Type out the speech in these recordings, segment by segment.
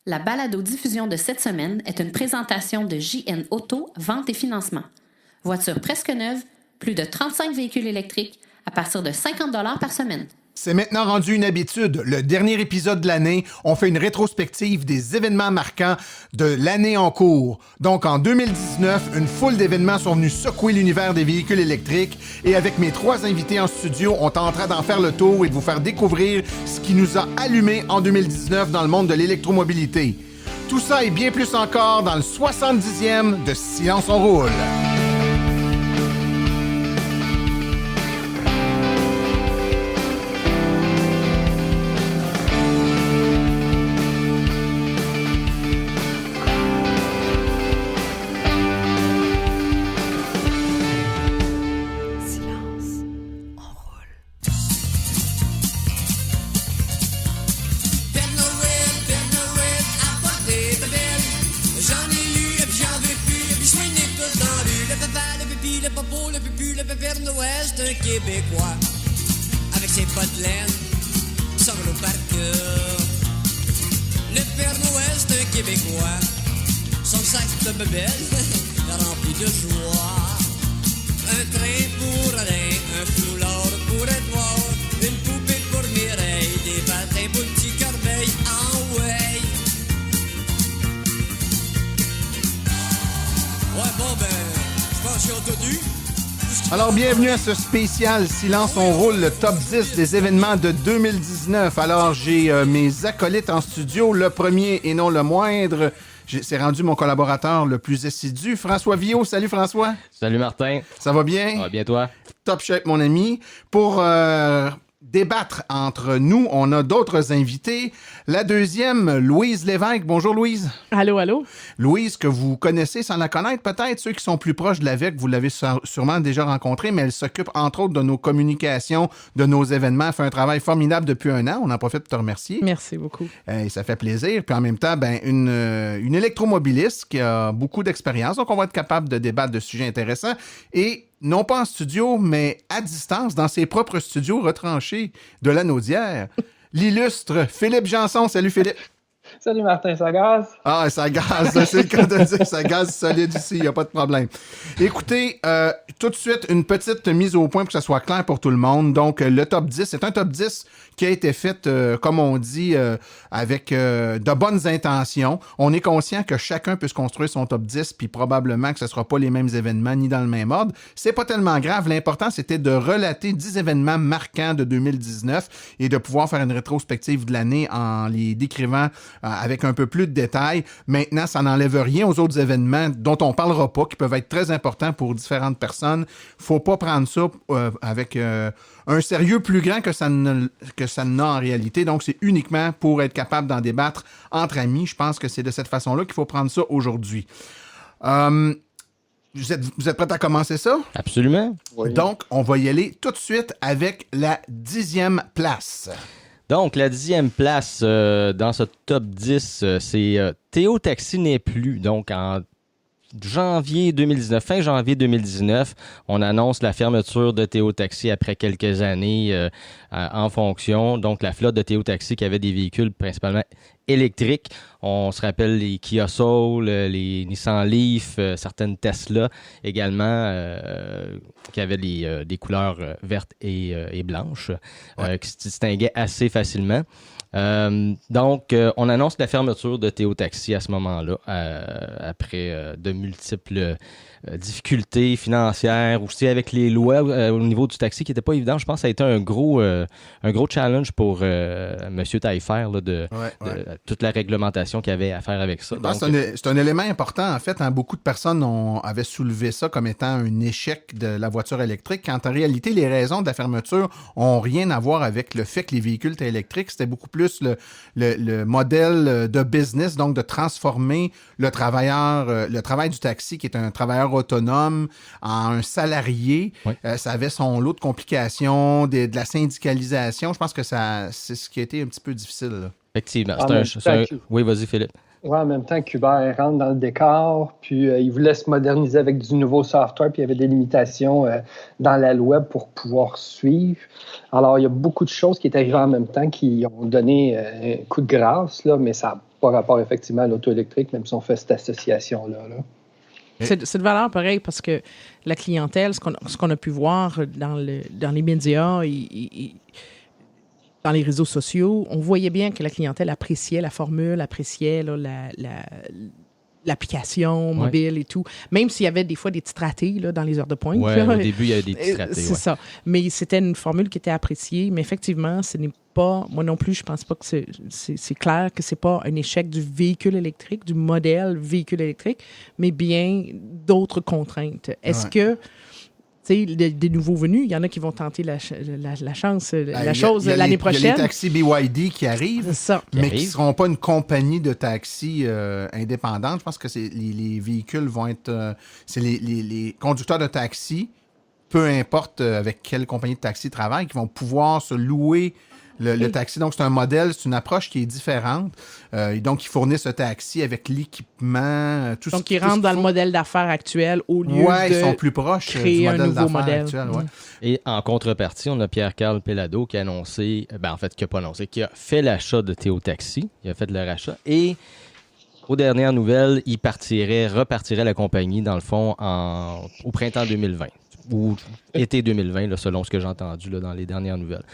La balado-diffusion de cette semaine est une présentation de JN Auto, vente et financement. Voiture presque neuve, plus de 35 véhicules électriques à partir de 50 $ par semaine. C'est maintenant rendu une habitude. Le dernier épisode de l'année, on fait une rétrospective des événements marquants de l'année en cours. Donc en 2019, une foule d'événements sont venus secouer l'univers des véhicules électriques et avec mes 3 invités en studio, on tentera d'en faire le tour et de vous faire découvrir ce qui nous a allumés en 2019 dans le monde de l'électromobilité. Tout ça et bien plus encore dans le 70e de Silence on roule. Québécois, avec ses bottes de laine, sanglots par cœur. Le Père Noël, c'est un Québécois, son sac de bebelle, rempli de joie. Un train pour Alain, un foulard pour Edouard, une poupée pour Mireille, des bâtins pour petit Corbeil, en way. Ouais, bon ben, je pense qu'ils ont tout eu. Alors, bienvenue à ce spécial Silence on roule, le top 10 des événements de 2019. Alors, j'ai mes acolytes en studio. Le premier et non le moindre, c'est rendu mon collaborateur le plus assidu, François Viault. Salut François. Salut Martin. Ça va bien? Ça va bien toi? Top shape mon ami. Pour débattre entre nous, on a d'autres invités. La deuxième, Louise Lévesque. Bonjour Louise. Allô, allô. Louise, que vous connaissez sans la connaître peut-être, ceux qui sont plus proches de l'AVEC, vous l'avez sûrement déjà rencontrée, mais elle s'occupe entre autres de nos communications, de nos événements. Elle fait un travail formidable depuis 1 an. On en profite de te remercier. Merci beaucoup. Et ça fait plaisir. Puis en même temps, une électromobiliste qui a beaucoup d'expérience, donc on va être capable de débattre de sujets intéressants. Et non pas en studio, mais à distance, dans ses propres studios retranchés de la Naudière, l'illustre Philippe Janson. Salut Philippe. Salut Martin, ça gaze? Ah, ça gaze, c'est le cas de dire, ça gaze solide ici, il n'y a pas de problème. Écoutez, tout de suite, une petite mise au point pour que ça soit clair pour tout le monde. Donc, le top 10, c'est un top 10 qui a été fait, comme on dit, avec de bonnes intentions. On est conscient que chacun peut se construire son top 10, puis probablement que ce ne sera pas les mêmes événements ni dans le même ordre. C'est pas tellement grave. L'important, c'était de relater 10 événements marquants de 2019 et de pouvoir faire une rétrospective de l'année en les décrivant avec un peu plus de détails. Maintenant, ça n'enlève rien aux autres événements dont on ne parlera pas, qui peuvent être très importants pour différentes personnes. Faut pas prendre ça avec un sérieux plus grand que ça n'a en réalité. Donc, c'est uniquement pour être capable d'en débattre entre amis. Je pense que c'est de cette façon-là qu'il faut prendre ça aujourd'hui. Vous êtes prêts à commencer ça? Absolument. Oui. Donc, on va y aller tout de suite avec la 10e place. Donc, la 10e place dans ce top 10, c'est Théo Taxi n'est plus. Donc, en janvier 2019, fin janvier 2019, on annonce la fermeture de Théo Taxi après quelques années en fonction. Donc, la flotte de Théo Taxi qui avait des véhicules principalement électriques. On se rappelle les Kia Soul, les Nissan Leaf, certaines Tesla également qui avaient des couleurs vertes et blanches qui se distinguaient assez facilement. Donc, on annonce la fermeture de Théo Taxi à ce moment-là, après de multiples difficultés financières, aussi avec les lois au niveau du taxi qui n'étaient pas évident. Je pense que ça a été un gros challenge pour M. Taillefer là, de toute la réglementation qu'il y avait à faire avec ça. Donc, c'est un élément important, en fait. Hein, beaucoup de personnes avaient soulevé ça comme étant un échec de la voiture électrique, quand en réalité, les raisons de la fermeture n'ont rien à voir avec le fait que les véhicules étaient électriques. C'était beaucoup plus le modèle de business, donc de transformer le travail du taxi, qui est un travailleur autonome, en un salarié. Oui. Ça avait son lot de complications, de la syndicalisation. Je pense que c'est ce qui a été un petit peu difficile. Là. Effectivement. Oui, vas-y, Philippe. Oui, en même temps qu'Uber rentre dans le décor, puis il voulait se moderniser avec du nouveau software, puis il y avait des limitations dans la web pour pouvoir suivre. Alors, il y a beaucoup de choses qui est arrivées en même temps qui ont donné un coup de grâce, là, mais ça n'a pas rapport effectivement à l'auto électrique, même si on fait cette association-là. Là. C'est de valeur pareil parce que la clientèle, ce qu'on a pu voir dans les médias, dans les réseaux sociaux, on voyait bien que la clientèle appréciait la formule, appréciait là, l'application mobile et tout. Même s'il y avait des fois des petits ratés là, dans les heures de pointe. Oui, au début, il y avait des petits ratés. C'est ça. Mais c'était une formule qui était appréciée. Mais effectivement, ce n'est pas... Moi non plus, je pense pas que c'est clair que c'est pas un échec du véhicule électrique, du modèle véhicule électrique, mais bien d'autres contraintes. Est-ce que... Tu sais, des nouveaux venus, il y en a qui vont tenter la chance, l'année prochaine. Il y a les taxis BYD qui arrivent, mais qui ne seront pas une compagnie de taxis indépendante. Je pense que les véhicules vont être... c'est les conducteurs de taxis, peu importe avec quelle compagnie de taxi ils travaillent, qui vont pouvoir se louer le taxi. Donc, c'est un modèle, c'est une approche qui est différente. Donc, ils fournissent le taxi avec l'équipement, tout donc, ils rentrent dans le modèle d'affaires actuel au lieu de ils sont plus proches créer un nouveau modèle. Actuel, Et en contrepartie, on a Pierre-Carl Pelado qui a annoncé, qui a fait l'achat de Théo Taxi. Il a fait le rachat. Et aux dernières nouvelles, il repartirait la compagnie, dans le fond, au printemps 2020. Ou été 2020, là, selon ce que j'ai entendu là, dans les dernières nouvelles,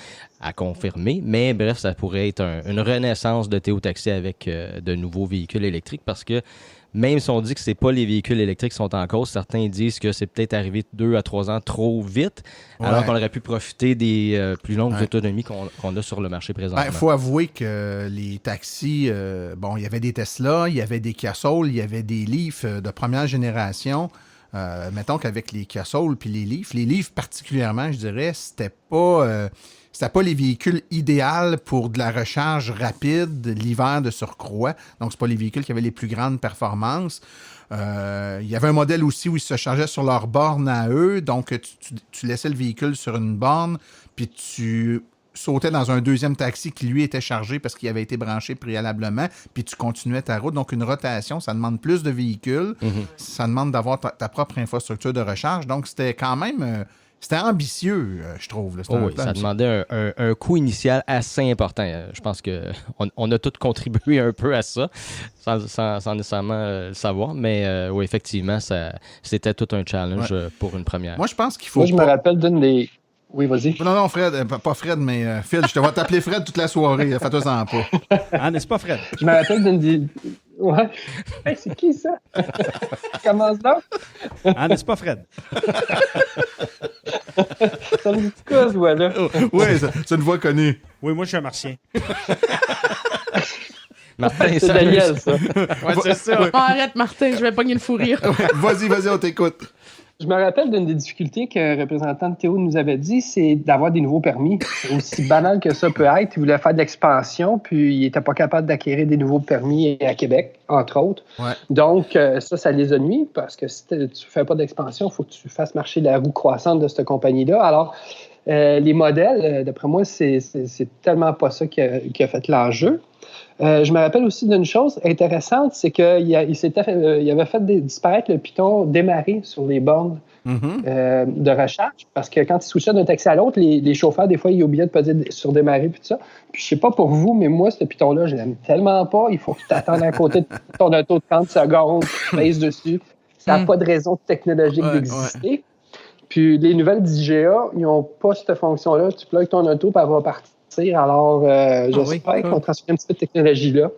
à confirmer. Mais bref, ça pourrait être une renaissance de Théo Taxi avec de nouveaux véhicules électriques parce que même si on dit que c'est pas les véhicules électriques qui sont en cause, certains disent que c'est peut-être arrivé 2 à 3 ans trop vite, alors qu'on aurait pu profiter des plus longues autonomies qu'on a sur le marché présentement. Il faut avouer que les taxis, il y avait des Tesla, il y avait des Kia Soul, il y avait des Leaf de première génération. Mettons qu'avec les Kia Soul puis les Leaf particulièrement, je dirais, c'était pas les véhicules idéaux pour de la recharge rapide l'hiver de surcroît. Donc, c'est pas les véhicules qui avaient les plus grandes performances. Il y avait un modèle aussi où ils se chargeaient sur leur borne à eux. Donc, tu laissais le véhicule sur une borne, puis tu sautais dans un deuxième taxi qui, lui, était chargé parce qu'il avait été branché préalablement, puis tu continuais ta route. Donc, une rotation, ça demande plus de véhicules. Ça demande d'avoir ta propre infrastructure de recharge. Donc, c'était quand même... c'était ambitieux, je trouve. Là. Ça demandait un coût initial assez important. Je pense qu'on a tous contribué un peu à ça, sans nécessairement le savoir. Mais oui, effectivement, c'était tout un challenge pour une première. Moi, je pense qu'il faut... Moi, je me rappelle d'une des... Oui, vas-y. Non, Fred, pas Fred, mais Phil, je te vais t'appeler Fred toute la soirée. Fais-toi-en pas. Ah, n'est-ce pas, Fred? Je me rappelle d'une des... Ouais. Hey, c'est qui, ça? Commence donc. Ah, n'est-ce pas, Fred? Ça me dit quoi, ce voix-là? Oui, c'est une voix connue. Oui, moi, je suis un martien. Martin, c'est Daniel, ça. Ouais, c'est ça. Ouais. Oh, arrête, Martin, je vais pogner le fou rire. Vas-y, on t'écoute. Je me rappelle d'une des difficultés que le représentant de Théo nous avait dit, c'est d'avoir des nouveaux permis. Aussi banal que ça peut être, il voulait faire de l'expansion, puis il n'était pas capable d'acquérir des nouveaux permis à Québec, entre autres. Ouais. Donc, ça les a nuits, parce que si tu ne fais pas d'expansion, il faut que tu fasses marcher la roue croissante de cette compagnie-là. Alors, les modèles, d'après moi, c'est tellement pas ça qui a fait l'enjeu. Je me rappelle aussi d'une chose intéressante, c'est qu'il il avait fait disparaître le piton démarrer sur les bornes de recharge, parce que quand il switchait d'un taxi à l'autre, les chauffeurs, des fois, ils oubliaient de peser sur démarrer puis tout ça. Puis je sais pas pour vous, mais moi, ce piton-là, je l'aime tellement pas. Il faut que tu t'attendes à côté de ton auto de 30 secondes, tu pèses dessus. Ça n'a pas de raison technologique d'exister. Ouais. Puis les nouvelles d'IGA, ils n'ont pas cette fonction-là. Tu plugues ton auto, puis elle va partir. Alors, j'espère qu'on transfère un petit peu de technologie là.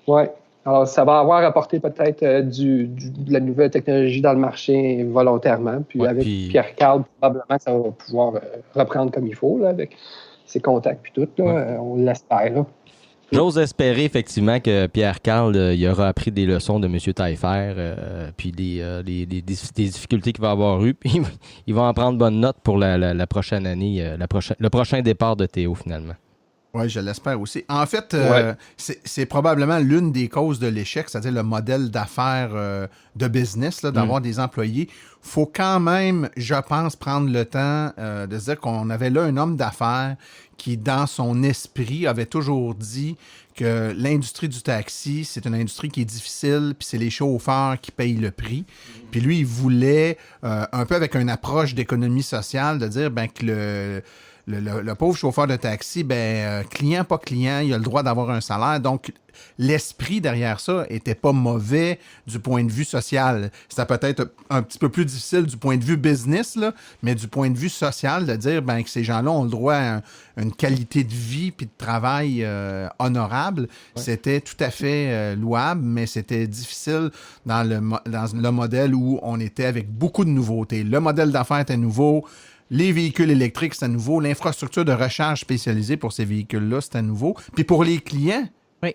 Ouais. Alors, ça va avoir apporté peut-être de la nouvelle technologie dans le marché volontairement. Puis avec Pierre-Carl, probablement que ça va pouvoir reprendre comme il faut, là, avec ses contacts puis tout. Là, on l'espère. Là. J'ose espérer effectivement que Pierre-Carl il aura appris des leçons de M. Taillefer, puis des difficultés qu'il va avoir eues. Puis il va en prendre bonne note pour la prochaine année, le prochain départ de Théo finalement. Oui, je l'espère aussi. En fait, c'est probablement l'une des causes de l'échec, c'est-à-dire le modèle d'affaires de business, là, d'avoir des employés. Il faut quand même, je pense, prendre le temps de se dire qu'on avait là un homme d'affaires qui, dans son esprit, avait toujours dit que l'industrie du taxi, c'est une industrie qui est difficile, puis c'est les chauffeurs qui payent le prix. Puis lui, il voulait, un peu avec une approche d'économie sociale, de dire que le pauvre chauffeur de taxi, client, pas client, il a le droit d'avoir un salaire. Donc, l'esprit derrière ça était pas mauvais du point de vue social. C'était peut-être un petit peu plus difficile du point de vue business, là, mais du point de vue social, de dire que ces gens-là ont le droit à une qualité de vie puis de travail honorable, c'était tout à fait louable, mais c'était difficile dans le modèle où on était avec beaucoup de nouveautés. Le modèle d'affaires était nouveau. Les véhicules électriques, c'était nouveau. L'infrastructure de recharge spécialisée pour ces véhicules-là, c'était nouveau. Puis pour les clients,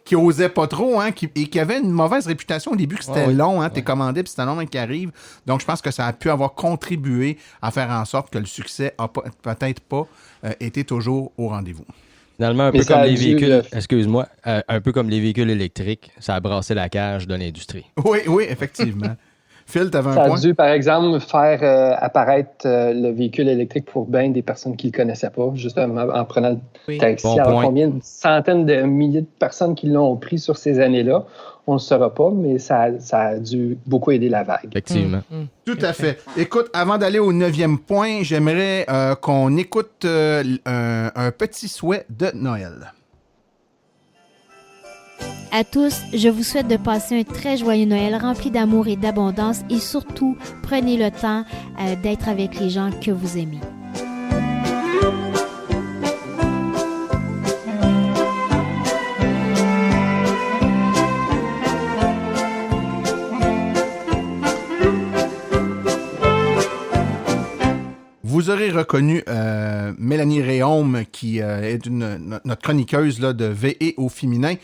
qui osaient pas trop, et qui avaient une mauvaise réputation au début, que c'était long, t'es commandé, puis c'était long qui arrive. Donc, je pense que ça a pu avoir contribué à faire en sorte que le succès a peut-être pas été toujours au rendez-vous. Finalement, un peu comme les véhicules, excuse-moi, un peu comme les véhicules électriques, ça a brassé la cage de l'industrie. Oui, effectivement. Phil, tu avais un point? Ça a dû, par exemple, faire apparaître le véhicule électrique pour bien des personnes qui ne le connaissaient pas, justement en prenant le taxi. Bon alors, point. combien de centaines de milliers de personnes qui l'ont pris sur ces années-là, on ne le saura pas, mais ça a dû beaucoup aider la vague. Effectivement. Tout à fait. Écoute, avant d'aller au 9e point, j'aimerais qu'on écoute un petit souhait de Noël. À tous, je vous souhaite de passer un très joyeux Noël rempli d'amour et d'abondance et surtout, prenez le temps d'être avec les gens que vous aimez. Vous aurez reconnu Mélanie Réaume, qui est notre chroniqueuse là, de VE au féminin.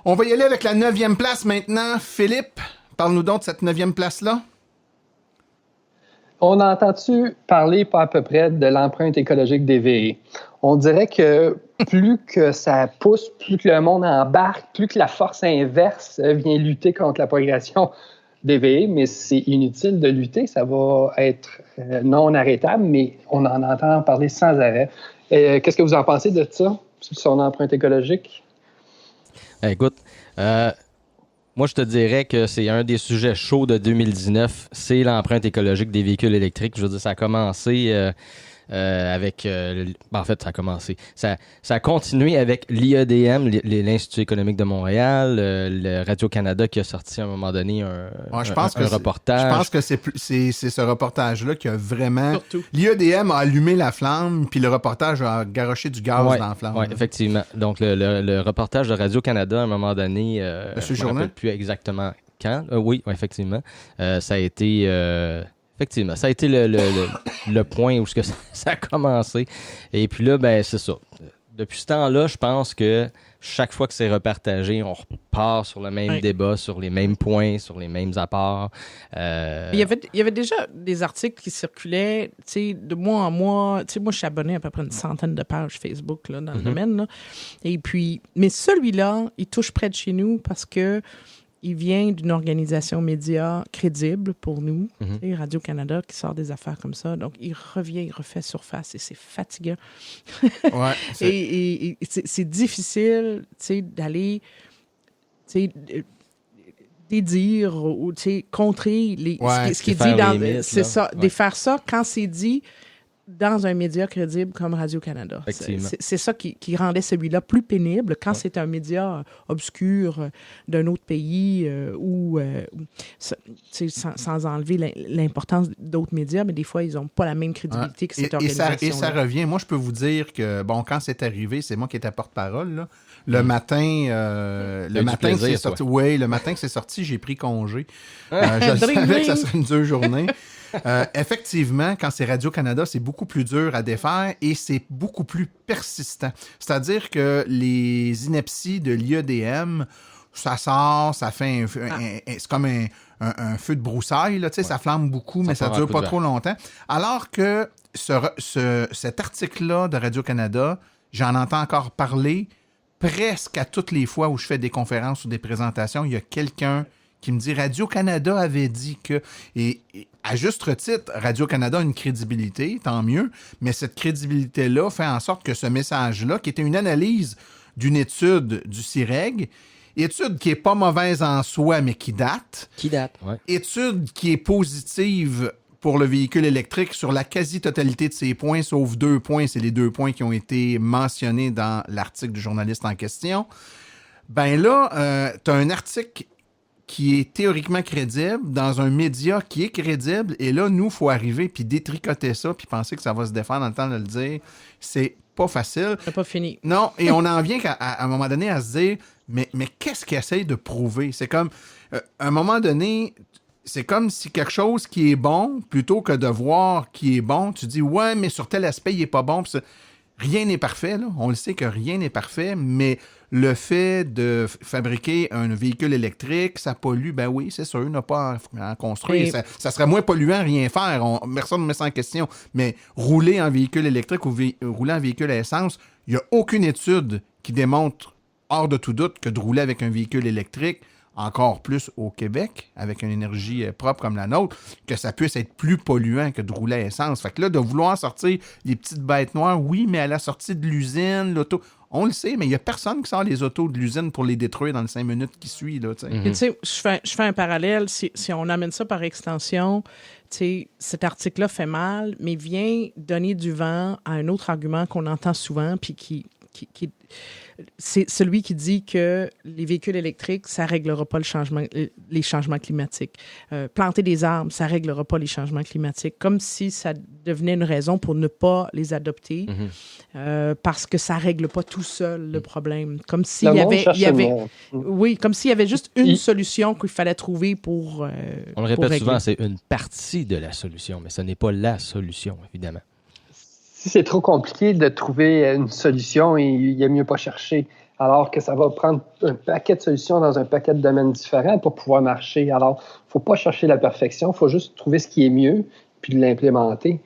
On va y aller avec la 9e place maintenant. Philippe, parle-nous donc de cette 9e place-là. On a entendu parler pas à peu près de l'empreinte écologique des VE. On dirait que plus que ça pousse, plus que le monde embarque, plus que la force inverse vient lutter contre la progression des VE, mais c'est inutile de lutter, ça va être non arrêtable, mais on en entend parler sans arrêt. Qu'est-ce que vous en pensez de ça, sur son empreinte écologique? Écoute, moi, je te dirais que c'est un des sujets chauds de 2019. C'est l'empreinte écologique des véhicules électriques. Je veux dire, ça a commencé avec... en fait, ça a commencé. Ça a continué avec l'IEDM, l'Institut économique de Montréal, le Radio-Canada qui a sorti à un moment donné un reportage. Je pense que c'est ce reportage-là qui a vraiment... L'IEDM a allumé la flamme, puis le reportage a garoché du gaz dans la flamme. Oui, effectivement. Donc, le reportage de Radio-Canada, à un moment donné... Monsieur je ne me rappelle plus exactement quand. Oui, effectivement. Ça a été... Effectivement, ça a été le point où ça a commencé. Et puis là, c'est ça. Depuis ce temps-là, je pense que chaque fois que c'est repartagé, on repart sur le même débat, sur les mêmes points, sur les mêmes apports. Il y avait déjà des articles qui circulaient, de mois en mois. Moi, je suis abonné à peu près une centaine de pages Facebook là, dans le domaine. Là. Et puis, mais celui-là, il touche près de chez nous parce que il vient d'une organisation média crédible pour nous, Radio-Canada, qui sort des affaires comme ça. Donc, il revient, il refait surface et c'est fatigant. Et c'est difficile d'aller dédire ou contrer ce qui est dit dans... Limites, c'est ça, de faire ça quand c'est dit dans un média crédible comme Radio-Canada. C'est ça qui rendait celui-là plus pénible quand c'est un média obscur d'un autre pays sans enlever l'importance d'autres médias, mais des fois, ils n'ont pas la même crédibilité que cette organisation-là. Et ça revient. Moi, je peux vous dire que, quand c'est arrivé, c'est moi qui étais porte-parole, là. Le matin, que c'est sorti. Oui, le matin que c'est sorti, j'ai pris congé. Je savais que ça serait une dure journée. Effectivement, quand c'est Radio-Canada, c'est beaucoup plus dur à défaire et c'est beaucoup plus persistant. C'est-à-dire que les inepties de l'IEDM, ça sort, ça fait c'est comme un feu de broussailles, là, ça flamme beaucoup, mais ça dure pas trop longtemps. Alors que cet article-là de Radio-Canada, j'en entends encore parler presque à toutes les fois où je fais des conférences ou des présentations, il y a quelqu'un qui me dit Radio-Canada avait dit que... Et à juste titre, Radio-Canada a une crédibilité, tant mieux, mais cette crédibilité-là fait en sorte que ce message-là, qui était une analyse d'une étude du CIREG, étude qui n'est pas mauvaise en soi, mais qui date. Oui. Étude qui est positive pour le véhicule électrique sur la quasi-totalité de ces points, sauf 2 points. C'est les 2 points qui ont été mentionnés dans l'article du journaliste en question. Ben là, tu as un article qui est théoriquement crédible dans un média qui est crédible. Et là, nous, il faut arriver puis détricoter ça puis penser que ça va se défendre dans le temps de le dire. C'est pas facile. C'est pas fini. Non, et on en vient qu'à un moment donné à se dire, mais qu'est-ce qu'il essaye de prouver? C'est comme, à un moment donné, c'est comme si quelque chose qui est bon, plutôt que de voir qui est bon, tu dis, ouais, mais sur tel aspect, il est pas bon. Rien n'est parfait, là. On le sait que rien n'est parfait, mais le fait de fabriquer un véhicule électrique, ça pollue, ben oui, c'est sûr, n'a pas à en construire. Ça serait moins polluant à rien faire. Personne ne met ça en question. Mais rouler en véhicule électrique ou rouler en véhicule à essence, il n'y a aucune étude qui démontre, hors de tout doute, que de rouler avec un véhicule électrique, encore plus au Québec, avec une énergie propre comme la nôtre, que ça puisse être plus polluant que de rouler à essence. Fait que là, de vouloir sortir les petites bêtes noires, oui, mais à la sortie de l'usine, l'auto... On le sait, mais il n'y a personne qui sort les autos de l'usine pour les détruire dans les 5 minutes qui suivent. Là, Et tu sais, je fais un parallèle. Si on amène ça par extension, tu sais, cet article-là fait mal, mais vient donner du vent à un autre argument qu'on entend souvent, puis qui c'est celui qui dit que les véhicules électriques, ça ne réglera pas les changements climatiques. Planter des arbres, ça ne réglera pas les changements climatiques. Comme si ça devenait une raison pour ne pas les adopter, parce que ça ne règle pas tout seul le problème. Comme s'il y avait oui, comme s'il y avait juste une solution qu'il fallait trouver pour on le répète souvent, c'est une partie de la solution, mais ce n'est pas la solution, évidemment. Si c'est trop compliqué de trouver une solution, il y a mieux pas chercher. Alors que ça va prendre un paquet de solutions dans un paquet de domaines différents pour pouvoir marcher. Alors, il ne faut pas chercher la perfection, il faut juste trouver ce qui est mieux puis de l'implémenter.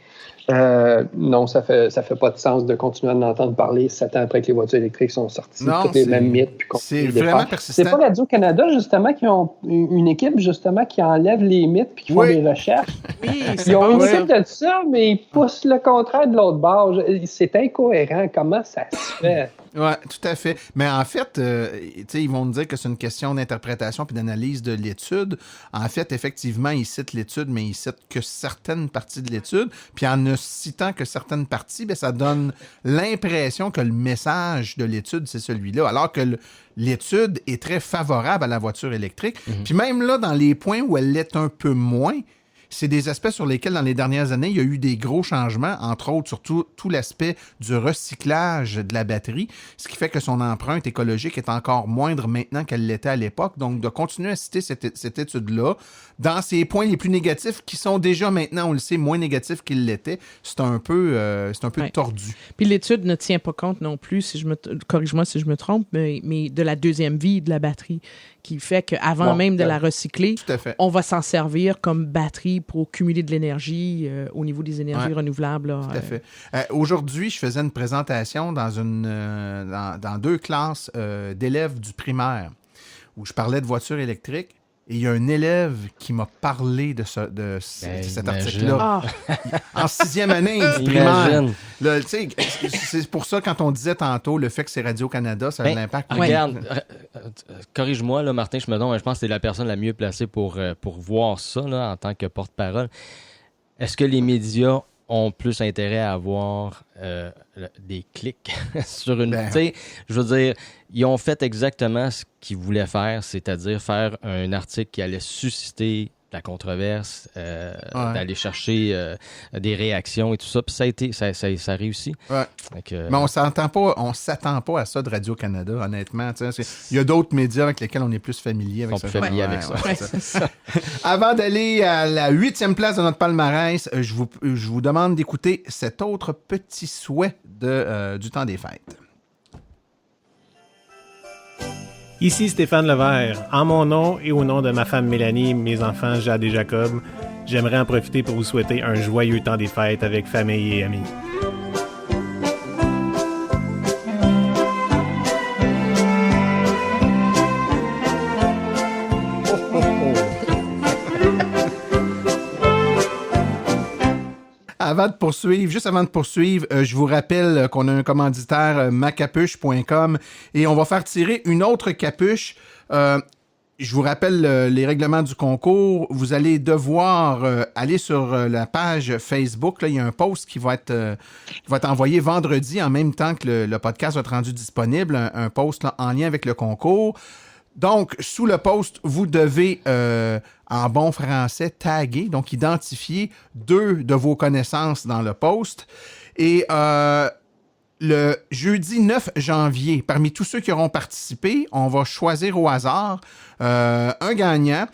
Non, ça fait pas de sens de continuer à en entendre parler 7 ans après que les voitures électriques sont sorties. Non, toutes les mêmes mythes. C'est vraiment persistant. C'est pas Radio-Canada, justement, qui ont une équipe, justement, qui enlève les mythes puis qui font des recherches. Oui, ils ont une équipe de ça, mais ils poussent le contraire de l'autre bord. C'est incohérent. Comment ça se fait? Oui, tout à fait. Mais en fait, ils vont nous dire que c'est une question d'interprétation puis d'analyse de l'étude. En fait, effectivement, ils citent l'étude, mais ils citent que certaines parties de l'étude. Puis en ne citant que certaines parties, bien, ça donne l'impression que le message de l'étude, c'est celui-là. Alors que l'étude est très favorable à la voiture électrique. Puis même là, dans les points où elle l'est un peu moins, c'est des aspects sur lesquels, dans les dernières années, il y a eu des gros changements, entre autres, surtout tout l'aspect du recyclage de la batterie, ce qui fait que son empreinte écologique est encore moindre maintenant qu'elle l'était à l'époque. Donc, de continuer à citer cette étude-là, dans ces points les plus négatifs, qui sont déjà maintenant, on le sait, moins négatifs qu'ils l'étaient, c'est un peu tordu. Puis l'étude ne tient pas compte non plus, corrige-moi si je me trompe, mais de la deuxième vie de la batterie, qui fait qu'avant même de la recycler, on va s'en servir comme batterie pour cumuler de l'énergie au niveau des énergies renouvelables. Là, tout à fait. Aujourd'hui, je faisais une présentation dans 2 classes d'élèves du primaire où je parlais de voitures électriques. Et il y a un élève qui m'a parlé de cet article-là. En 6e année du primaire. Là, c'est pour ça, quand on disait tantôt le fait que c'est Radio-Canada, ça a un impact. Regarde, corrige-moi, là, Martin, je pense que c'est la personne la mieux placée pour voir ça là, en tant que porte-parole. Est-ce que les médias ont plus intérêt à avoir des clics sur une... Tu sais, je veux dire, ils ont fait exactement ce qu'ils voulaient faire, c'est-à-dire faire un article qui allait susciter la controverse, d'aller chercher des réactions et tout ça. Puis ça a réussi. Ouais. Donc, mais on s'attend pas à ça de Radio-Canada, honnêtement. Il y a d'autres médias avec lesquels on est plus familier avec ça. Avec ça. C'est ça. Avant d'aller à la 8e place de notre palmarès, je vous demande d'écouter cet autre petit souhait du temps des fêtes. Ici Stéphane Levert. En mon nom et au nom de ma femme Mélanie, mes enfants Jade et Jacob, j'aimerais en profiter pour vous souhaiter un joyeux temps des fêtes avec famille et amis. Juste avant de poursuivre, je vous rappelle qu'on a un commanditaire, macapuche.com, et on va faire tirer une autre capuche. je vous rappelle les règlements du concours. Vous allez devoir aller sur la page Facebook. Là, il y a un post qui va être envoyé vendredi en même temps que le podcast va être rendu disponible. Un post là, en lien avec le concours. Donc, sous le post, vous devez, en bon français, taguer, donc identifier 2 de vos connaissances dans le post. Et le jeudi 9 janvier, parmi tous ceux qui auront participé, on va choisir au hasard un gagnant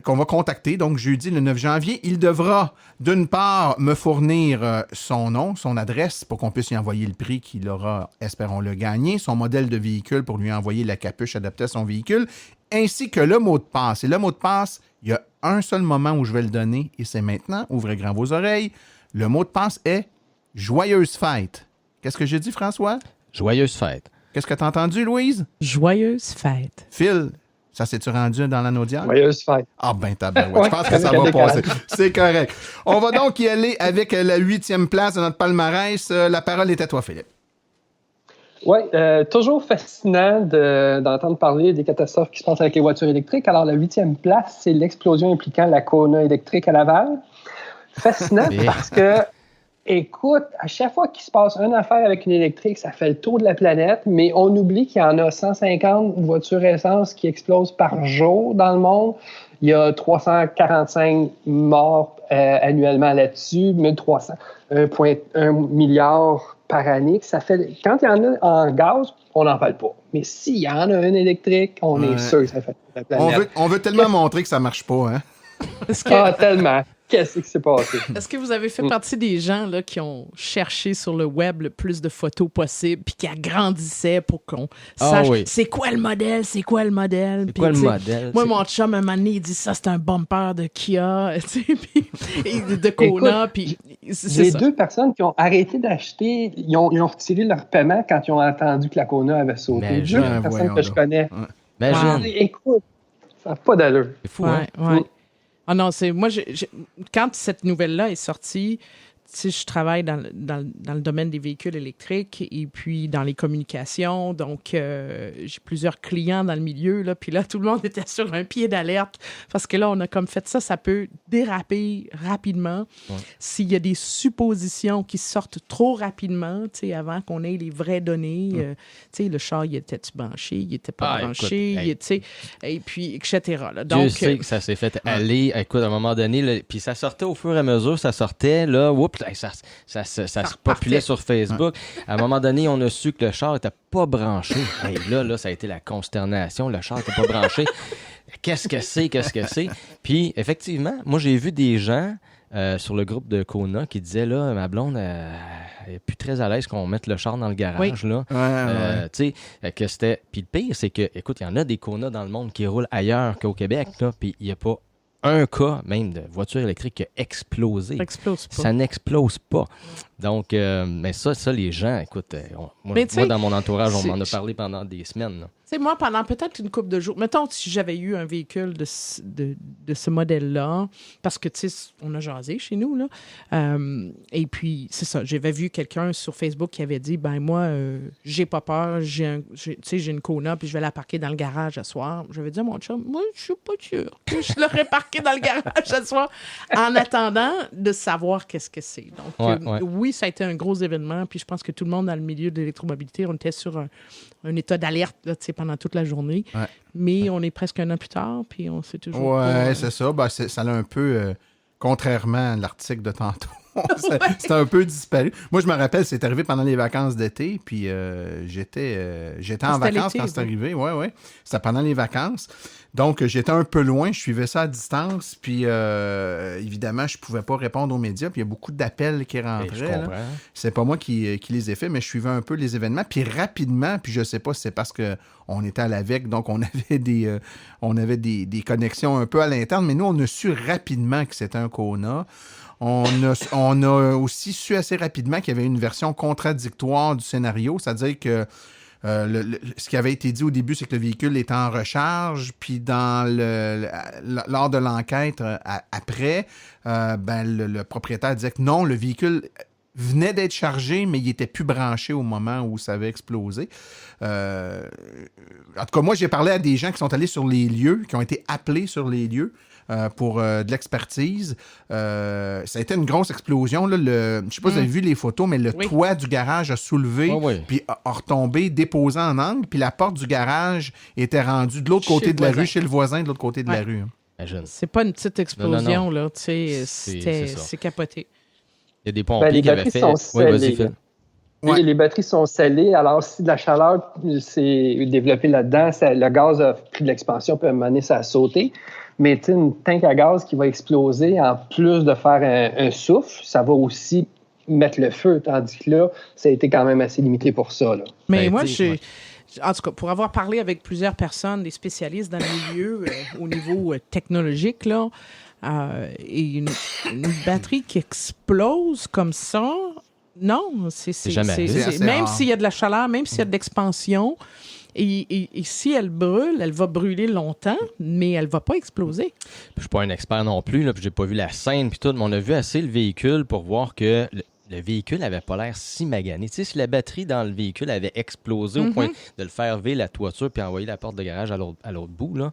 qu'on va contacter. Donc, jeudi le 9 janvier, il devra, d'une part, me fournir son nom, son adresse pour qu'on puisse lui envoyer le prix qu'il aura, espérons-le, gagné, son modèle de véhicule pour lui envoyer la capuche adaptée à son véhicule, ainsi que le mot de passe. Et le mot de passe, il y a un seul moment où je vais le donner, et c'est maintenant. Ouvrez grand vos oreilles. Le mot de passe est « Joyeuse fête ». Qu'est-ce que j'ai dit, François? Joyeuse fête. Qu'est-ce que t'as entendu, Louise? Joyeuse fête. Phil, ça s'est-tu rendu dans l'anodière? Joyeuse fête. Ah ben tabarouette, je pense que ça va passer. C'est correct. On va donc y aller avec la 8e place de notre palmarès. La parole est à toi, Philippe. Oui, toujours fascinant d'entendre parler des catastrophes qui se passent avec les voitures électriques. Alors, la 8e place, c'est l'explosion impliquant la Kona électrique à Laval. Fascinant parce que, écoute, à chaque fois qu'il se passe une affaire avec une électrique, ça fait le tour de la planète, mais on oublie qu'il y en a 150 voitures essence qui explosent par jour dans le monde. Il y a 345 morts annuellement là-dessus, 1,1 milliard par année. Ça fait, quand il y en a en gaz, on n'en parle pas. Mais s'il y en a une électrique, on est sûr que ça fait la planète. On veut tellement montrer que ça marche pas, hein? Ah, tellement. Qu'est-ce qui s'est passé? Est-ce que vous avez fait partie des gens là, qui ont cherché sur le web le plus de photos possible puis qui agrandissaient pour qu'on sache c'est quoi le modèle, c'est quoi le modèle? C'est quoi le modèle? Moi, mon chum, un moment donné, il dit ça, c'est un bumper de Kia, puis de Kona. Puis les 2 personnes qui ont arrêté d'acheter, ils ont retiré leur paiement quand ils ont entendu que la Kona avait sauté. 2 personnes que je connais. Écoute, ça n'a pas d'allure. C'est fou, hein? Ah non, c'est moi, quand cette nouvelle-là est sortie, tu sais, je travaille dans le domaine des véhicules électriques et puis dans les communications. Donc, j'ai plusieurs clients dans le milieu. Là, puis là, tout le monde était sur un pied d'alerte parce que là, on a comme fait ça peut déraper rapidement. Ouais. S'il y a des suppositions qui sortent trop rapidement, tu sais, avant qu'on ait les vraies données, tu sais, le char, il était-tu branché, il était pas branché, écoute, tu sais, et puis, etc. Là. Donc, Dieu sait que ça s'est fait aller. Écoute, à un moment donné, puis ça sortait au fur et à mesure, ça sortait, là, oups, ça se populait sur Facebook. À un moment donné, on a su que le char n'était pas branché. Hey, là, ça a été la consternation. Le char n'était pas branché. Qu'est-ce que c'est? Puis, effectivement, moi, j'ai vu des gens sur le groupe de Kona qui disaient, là, ma blonde, elle est plus très à l'aise qu'on mette le char dans le garage, là. Tu sais, que c'était... Puis le pire, c'est que, écoute, il y en a des Kona dans le monde qui roulent ailleurs qu'au Québec, là, puis il n'y a pas un cas, même, de voiture électrique qui a explosé. Ça explose pas. Ça n'explose pas. Donc, mais ça, les gens, écoute, moi, dans mon entourage, on m'en a parlé pendant des semaines. Tu sais, moi, pendant peut-être une couple de jours, mettons, si j'avais eu un véhicule de ce modèle-là, parce que, tu sais, on a jasé chez nous, là, et puis, c'est ça, j'avais vu quelqu'un sur Facebook qui avait dit, ben moi, j'ai pas peur, j'ai une Kona, puis je vais la parquer dans le garage à soir. J'avais dit à mon chum, moi, je suis pas sûr que je l'aurais parqué dans le garage à soir, en attendant de savoir qu'est-ce que c'est. Donc, oui, ça a été un gros événement, puis je pense que tout le monde dans le milieu de l'électromobilité, on était sur un état d'alerte là, pendant toute la journée. Ouais. Mais on est presque un an plus tard, puis on sait toujours... Ouais, c'est ça. Ben, ça l'a un peu, contrairement à l'article de tantôt, c'est un peu disparu. Moi, je me rappelle, c'est arrivé pendant les vacances d'été, puis j'étais en vacances quand c'est arrivé. Ouais. C'était pendant les vacances. Donc, j'étais un peu loin, je suivais ça à distance, puis évidemment, je pouvais pas répondre aux médias, puis il y a beaucoup d'appels qui rentraient. Là. C'est pas moi qui les ai faits, mais je suivais un peu les événements, puis rapidement, puis je sais pas si c'est parce qu'on était à l'AVEC, donc on avait des connexions un peu à l'interne, mais nous, on a su rapidement que c'était un Kona. On a aussi su assez rapidement qu'il y avait une version contradictoire du scénario, c'est-à-dire que ce qui avait été dit au début, c'est que le véhicule est en recharge, puis lors de l'enquête après, le propriétaire disait que non, le véhicule venait d'être chargé, mais il n'était plus branché au moment où ça avait explosé. En tout cas, moi, j'ai parlé à des gens qui sont allés sur les lieux, qui ont été appelés sur les lieux pour de l'expertise. Ça a été une grosse explosion. Là. Je ne sais pas si vous avez vu les photos, mais le toit du garage a soulevé, puis a retombé, déposé en angle, puis la porte du garage était rendue de l'autre côté de la rue, chez le voisin de l'autre côté de la rue. C'est pas une petite explosion, non. là. C'est capoté. Il y a des pompiers qui avaient fait... Les batteries sont scellées, alors si de la chaleur s'est développée là-dedans, le gaz a pris de l'expansion, puis à un moment donné, ça a sauté. Mais une tank à gaz qui va exploser, en plus de faire un souffle, ça va aussi mettre le feu, tandis que là, ça a été quand même assez limité pour ça. Là. Mais moi, en tout cas, pour avoir parlé avec plusieurs personnes, des spécialistes dans le milieu au niveau technologique, là, et une batterie qui explose comme ça, non, c'est même s'il y a de la chaleur, même s'il y a de l'expansion, et si elle brûle, elle va brûler longtemps, mais elle va pas exploser. Je suis pas un expert non plus, là, puis j'ai pas vu la scène puis tout, mais on a vu assez le véhicule pour voir que le véhicule avait pas l'air si magané. Tu sais, si la batterie dans le véhicule avait explosé au point de le faire virer la toiture puis envoyer la porte de garage à l'autre bout, là,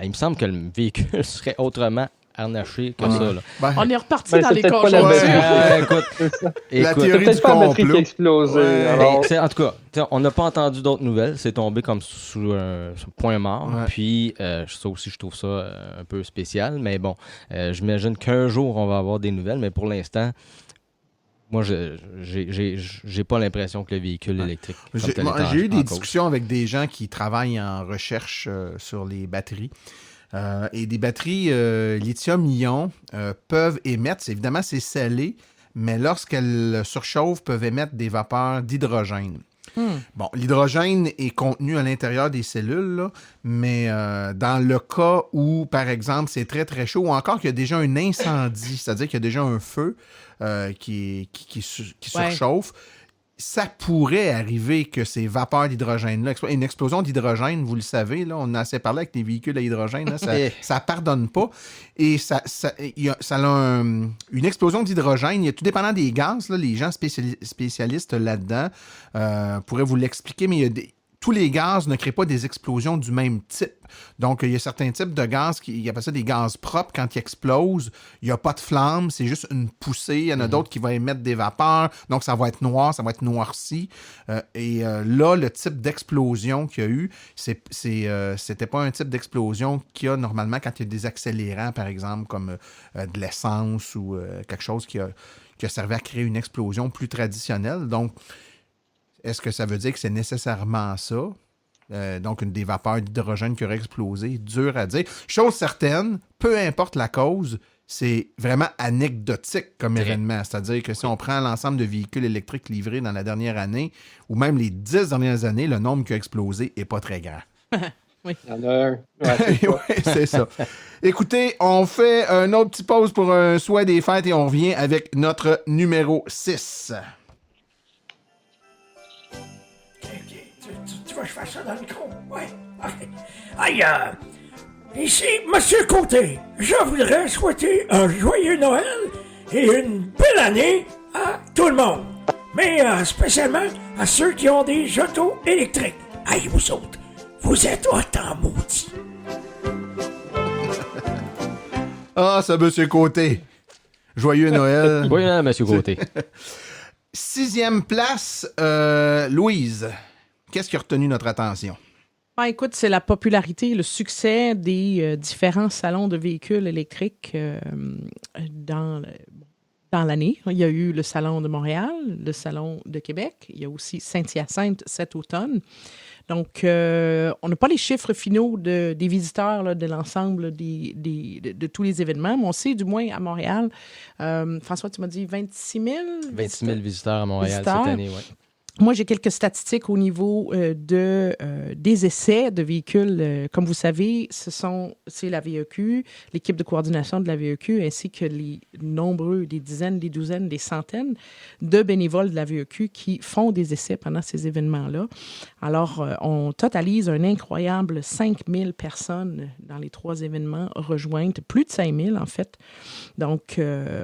il me semble que le véhicule serait autrement harnaché que ça. Là. On est reparti dans les conjonctures. La théorie du complot. Qui a explosé. En tout cas, on n'a pas entendu d'autres nouvelles. C'est tombé comme sous un point mort. Ouais. Puis, ça aussi, je trouve ça un peu spécial. Mais bon, j'imagine qu'un jour, on va avoir des nouvelles. Mais pour l'instant, moi, j'ai pas l'impression que le véhicule électrique... J'ai eu des discussions avec des gens qui travaillent en recherche sur les batteries. Et des batteries lithium-ion peuvent émettre, évidemment c'est scellé, mais lorsqu'elles surchauffent, peuvent émettre des vapeurs d'hydrogène. Bon, l'hydrogène est contenu à l'intérieur des cellules, là, mais dans le cas où, par exemple, c'est très très chaud, ou encore qu'il y a déjà un incendie, c'est-à-dire qu'il y a déjà un feu qui surchauffe, ça pourrait arriver que ces vapeurs d'hydrogène-là, une explosion d'hydrogène, vous le savez, là, on a assez parlé avec les véhicules à hydrogène, là, ça pardonne pas. Et ça a une explosion d'hydrogène, il y a tout dépendant des gaz, là, les gens spécialistes là-dedans pourraient vous l'expliquer, mais tous les gaz ne créent pas des explosions du même type. Donc, il y a certains types de gaz, il appelle ça des gaz propres. Quand ils explosent, il n'y a pas de flamme, c'est juste une poussée. Il y en a d'autres qui vont émettre des vapeurs. Donc, ça va être noir, ça va être noirci. Là, le type d'explosion qu'il y a eu, c'était pas un type d'explosion qu'il y a normalement quand il y a des accélérants, par exemple, comme de l'essence ou quelque chose qui a servi à créer une explosion plus traditionnelle. Donc, est-ce que ça veut dire que c'est nécessairement ça? Donc, des vapeurs d'hydrogène qui auraient explosé? Dur à dire. Chose certaine, peu importe la cause, c'est vraiment anecdotique comme événement. C'est-à-dire que si on prend l'ensemble de véhicules électriques livrés dans la dernière année, ou même les 10 dernières années, le nombre qui a explosé n'est pas très grand. Oui. Il y en a un. Oui, c'est ça. Écoutez, on fait une autre petite pause pour un souhait des fêtes et on revient avec notre numéro 6. Tu veux que je fasse ça dans le micro? Oui. OK. Hey, ici, Monsieur Côté. Je voudrais souhaiter un joyeux Noël et une belle année à tout le monde. Mais spécialement à ceux qui ont des autos électriques. Hey, vous autres, vous êtes autant maudits. Ah, ça, Monsieur Côté. Joyeux Noël. Joyeux Noël, Monsieur Côté. 6e place, Louise. Qu'est-ce qui a retenu notre attention? Écoute, c'est la popularité, le succès des différents salons de véhicules électriques dans l'année. Il y a eu le Salon de Montréal, le Salon de Québec. Il y a aussi Saint-Hyacinthe cet automne. Donc, on n'a pas les chiffres finaux des visiteurs là, de l'ensemble de tous les événements, mais on sait du moins à Montréal, François, tu m'as dit 26 000? 26 000 visiteurs à Montréal cette année, oui. Moi, j'ai quelques statistiques au niveau des essais de véhicules. Comme vous savez, c'est la VEQ, l'équipe de coordination de la VEQ, ainsi que les nombreux, des dizaines, des douzaines, des centaines de bénévoles de la VEQ qui font des essais pendant ces événements-là. Alors, on totalise un incroyable 5000 personnes dans les 3 événements rejointes, plus de 5000 en fait. Donc,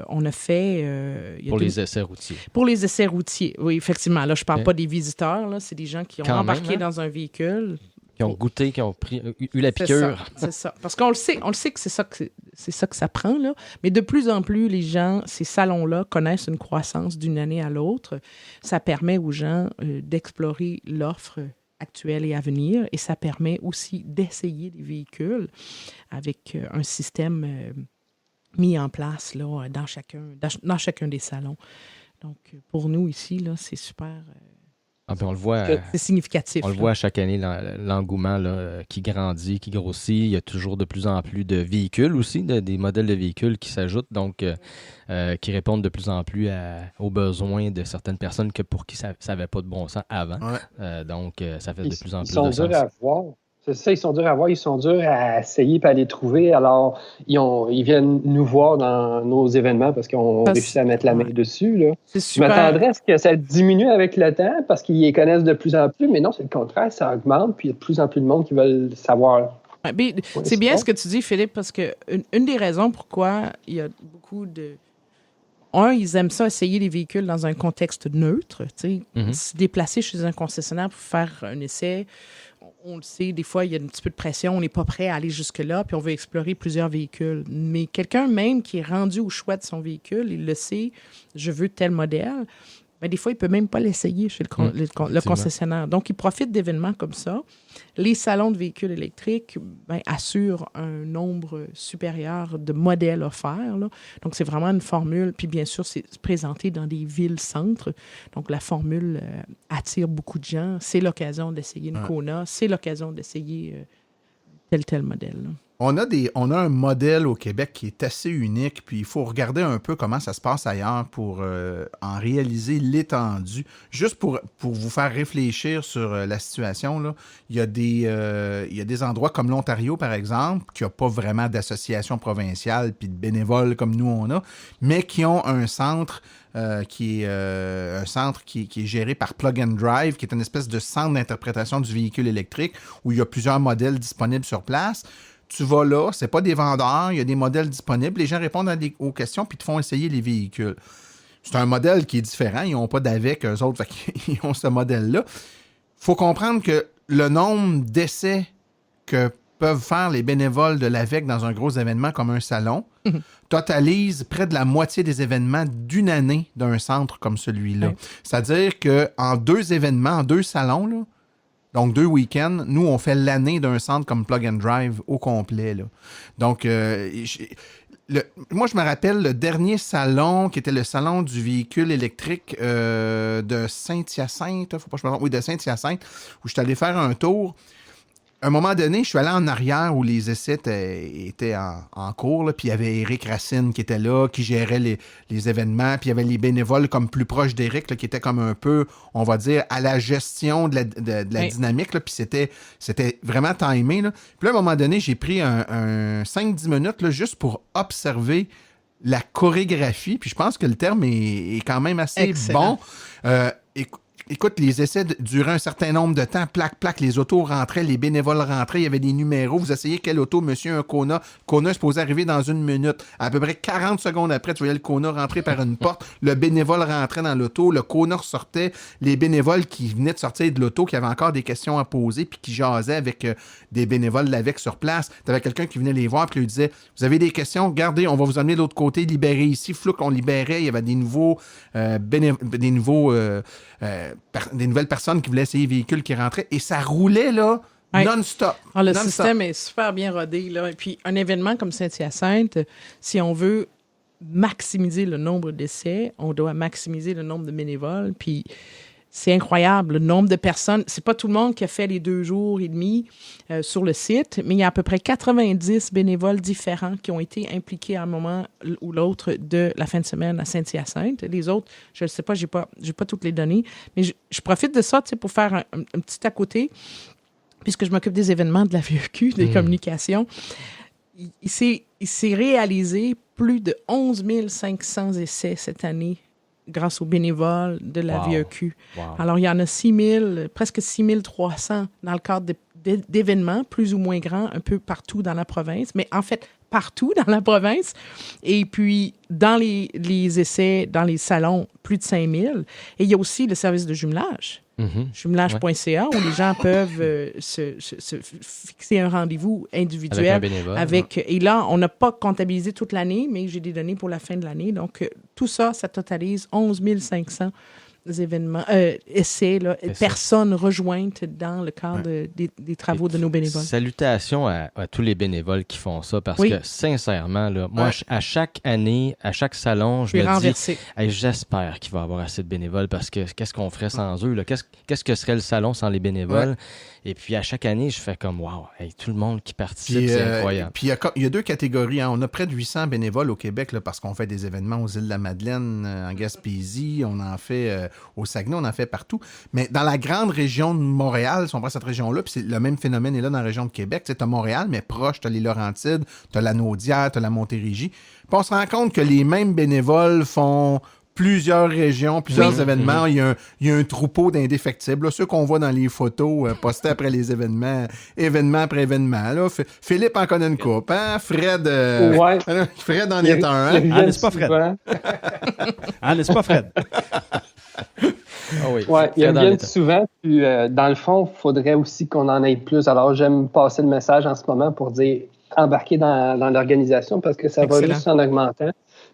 on a fait... pour les essais routiers. Pour les essais routiers, oui, effectivement. Là, je parle pas des visiteurs, là, c'est des gens qui ont embarqué dans un véhicule. Qui ont goûté, qui ont eu la piqûre. C'est ça. Parce qu'on le sait que c'est ça que ça prend, là. Mais de plus en plus, les gens, ces salons-là, connaissent une croissance d'une année à l'autre. Ça permet aux gens d'explorer l'offre actuelle et à venir, et ça permet aussi d'essayer des véhicules avec un système mis en place là, dans chacun des salons. Donc, pour nous ici, là, c'est super... on le voit, c'est significatif. On le voit chaque année, l'engouement là, qui grandit, qui grossit. Il y a toujours de plus en plus de véhicules aussi, des modèles de véhicules qui s'ajoutent, donc qui répondent de plus en plus aux besoins de certaines personnes pour qui ça n'avait pas de bon sens avant. Ouais. Donc, ça fait de plus en plus de sens. Ils sont durs à voir. C'est ça, ils sont durs à voir, ils sont durs à essayer et à les trouver. Alors, ils viennent nous voir dans nos événements parce qu'on réussit à mettre la main dessus. Là. C'est super. Je m'attendrais à ce que ça diminue avec le temps parce qu'ils les connaissent de plus en plus, mais non, c'est le contraire, ça augmente, puis il y a de plus en plus de monde qui veulent savoir. Ouais, c'est bien ce que tu dis, Philippe, parce que une des raisons pourquoi il y a beaucoup de... ils aiment ça, essayer les véhicules dans un contexte neutre. Se déplacer chez un concessionnaire pour faire un essai... On le sait, des fois, il y a un petit peu de pression, on n'est pas prêt à aller jusque-là, puis on veut explorer plusieurs véhicules. Mais quelqu'un même qui est rendu au choix de son véhicule, il le sait, je veux tel modèle, mais des fois, il ne peut même pas l'essayer chez le concessionnaire. Donc, il profite d'événements comme ça. Les salons de véhicules électriques assurent un nombre supérieur de modèles offerts. Là. Donc, c'est vraiment une formule. Puis, bien sûr, c'est présenté dans des villes-centres. Donc, la formule attire beaucoup de gens. C'est l'occasion d'essayer une Kona. C'est l'occasion d'essayer tel modèle. Là. On a un modèle au Québec qui est assez unique, puis il faut regarder un peu comment ça se passe ailleurs pour en réaliser l'étendue. Juste pour vous faire réfléchir sur la situation, là, il y a des endroits comme l'Ontario, par exemple, qui n'a pas vraiment d'association provinciale puis de bénévoles comme nous on a, mais qui ont un centre qui est géré par Plug and Drive, qui est une espèce de centre d'interprétation du véhicule électrique où il y a plusieurs modèles disponibles sur place. Tu vas là, c'est pas des vendeurs, il y a des modèles disponibles, les gens répondent aux questions puis te font essayer les véhicules. C'est un modèle qui est différent, ils n'ont pas d'AVEC, eux autres, ils ont ce modèle-là. Il faut comprendre que le nombre d'essais que peuvent faire les bénévoles de l'AVEC dans un gros événement comme un salon totalise près de la moitié des événements d'une année d'un centre comme celui-là. Oui. C'est-à-dire qu'en 2 événements, en 2 salons, là, donc 2 week-ends, nous, on fait l'année d'un centre comme Plug and Drive au complet. Là. Donc, moi, je me rappelle le dernier salon, qui était le salon du véhicule électrique de Saint-Hyacinthe, de Saint-Hyacinthe, où je suis allé faire un tour. À un moment donné, je suis allé en arrière où les essais étaient en cours, là, puis il y avait Éric Racine qui était là, qui gérait les événements, puis il y avait les bénévoles comme plus proches d'Éric, là, qui étaient comme un peu, on va dire, à la gestion de la dynamique, là, puis c'était vraiment timé. Là. Puis là, à un moment donné, j'ai pris un 5-10 minutes là, juste pour observer la chorégraphie, puis je pense que le terme est quand même assez Excellent. Bon. Écoute, les essais duraient un certain nombre de temps. Plac, les autos rentraient, les bénévoles rentraient, il y avait des numéros. Vous essayez quelle auto, monsieur, un Kona. Le Kona est supposé arriver dans 1 minute. À peu près 40 secondes après, tu voyais le Kona rentrer par une porte. Le bénévole rentrait dans l'auto. Le Kona ressortait. Les bénévoles qui venaient de sortir de l'auto, qui avaient encore des questions à poser, puis qui jasaient avec des bénévoles de l'AVEC sur place. Tu avais quelqu'un qui venait les voir, puis lui disait, vous avez des questions? Regardez, on va vous emmener de l'autre côté, libérer ici. Flou qu'on libérait, il y avait des nouvelles personnes qui voulaient essayer les véhicules qui rentraient, et ça roulait là non-stop. Le système est super bien rodé. Là. Et puis, un événement comme Saint-Hyacinthe, si on veut maximiser le nombre d'essais, on doit maximiser le nombre de bénévoles. Puis, C'est incroyable, le nombre de personnes. C'est pas tout le monde qui a fait les 2 jours et demi sur le site, mais il y a à peu près 90 bénévoles différents qui ont été impliqués à un moment ou l'autre de la fin de semaine à Saint-Hyacinthe. Les autres, je ne sais pas, j'ai pas toutes les données, mais je profite de ça pour faire un petit à côté, puisque je m'occupe des événements de la VEQ, des communications. Il s'est réalisé plus de 11 500 essais cette année grâce aux bénévoles de la VEQ. Wow. Alors, il y en a presque 6 300 dans le cadre d'événements plus ou moins grands un peu partout dans la province, mais en fait, partout dans la province. Et puis, dans les essais, dans les salons, plus de 5 000. Et il y a aussi le service de jumelage. Jumelage.ca, où les gens peuvent se fixer un rendez-vous individuel. Avec et là, on n'a pas comptabilisé toute l'année, mais j'ai des données pour la fin de l'année. Donc, tout ça, ça totalise 11 500 événements, essais, personnes rejointes dans le cadre des travaux de nos bénévoles. Salutations à tous les bénévoles qui font ça, parce que sincèrement, là, moi, à chaque année, à chaque salon, je me dis, j'espère qu'il va y avoir assez de bénévoles, parce que qu'est-ce qu'on ferait sans eux? Là? Qu'est-ce que serait le salon sans les bénévoles? Ouais. Et puis, à chaque année, je fais comme, wow, tout le monde qui participe, c'est incroyable. Puis, il y a 2 catégories. Hein. On a près de 800 bénévoles au Québec, là, parce qu'on fait des événements aux Îles-de-la-Madeleine, en Gaspésie, on en fait au Saguenay, on en fait partout. Mais dans la grande région de Montréal, si on prend cette région-là, puis le même phénomène est là dans la région de Québec. Tu as Montréal, mais proche, tu as les Laurentides, tu as la Naudière, tu as la Montérégie. Puis, on se rend compte que les mêmes bénévoles font plusieurs régions, plusieurs événements. Il y a un troupeau d'indéfectibles. Là, ceux qu'on voit dans les photos postés après les événement après événement. Là. Philippe en connaît une coupe. Hein? Fred, Fred en est un. Hein? Ah, n'est-ce pas Fred? Ah, n'est-ce pas Fred? Oui, ils reviennent souvent. Puis, dans le fond, il faudrait aussi qu'on en ait plus. Alors, j'aime passer le message en ce moment pour dire embarquer dans l'organisation, parce que ça va juste en augmentant.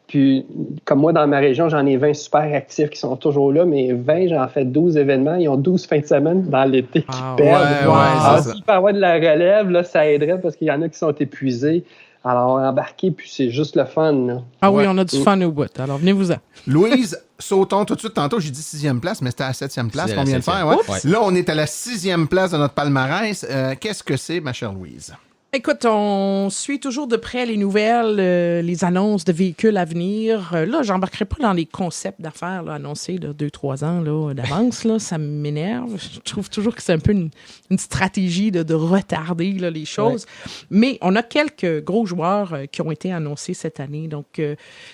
Puis, comme moi, dans ma région, j'en ai 20 super actifs qui sont toujours là, mais 20, j'en fais 12 événements. Ils ont 12 fins de semaine dans l'été qui perdent. Alors, s'il peut y avoir de la relève, là, ça aiderait, parce qu'il y en a qui sont épuisés. Alors, embarquer, puis c'est juste le fun. Là. Ah oui, on a du fun au bout. Alors, venez-vous-en. Louise, sautons tout de suite. Tantôt, j'ai dit 6e place, mais c'était à la 7e place qu'on vient de faire. Ouais. Là, on est à la 6e place de notre palmarès. Qu'est-ce que c'est, ma chère Louise? Écoute, on suit toujours de près les nouvelles, les annonces de véhicules à venir. Là, j'embarquerai pas dans les concepts d'affaires là, annoncés 2-3 ans là, d'avance. Là, ça m'énerve. Je trouve toujours que c'est un peu une stratégie de retarder là, les choses. Ouais. Mais on a quelques gros joueurs qui ont été annoncés cette année. Donc,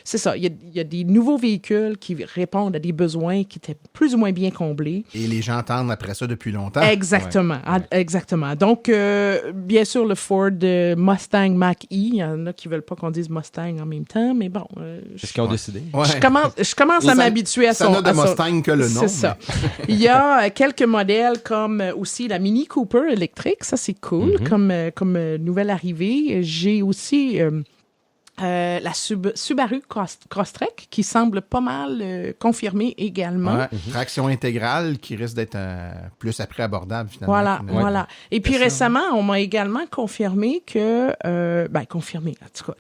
c'est ça. Il y a des nouveaux véhicules qui répondent à des besoins qui étaient plus ou moins bien comblés. Et les gens attendent après ça depuis longtemps. Exactement. Ouais. Exactement. Donc, bien sûr, le Ford Mustang Mach-E. Il y en a qui ne veulent pas qu'on dise Mustang en même temps, mais bon. C'est ce qu'ils ont décidé. Ouais. Je commence à m'habituer à son... Ça n'a de Mustang que le nom. C'est ça. Il y a quelques modèles comme aussi la Mini Cooper électrique. Ça, c'est cool comme nouvelle arrivée. J'ai aussi... la Subaru Crosstrek qui semble pas mal confirmée également. Ouais, traction intégrale qui risque d'être plus après abordable finalement. Voilà. Et puis récemment, on m'a également confirmé que... confirmé, en tout cas.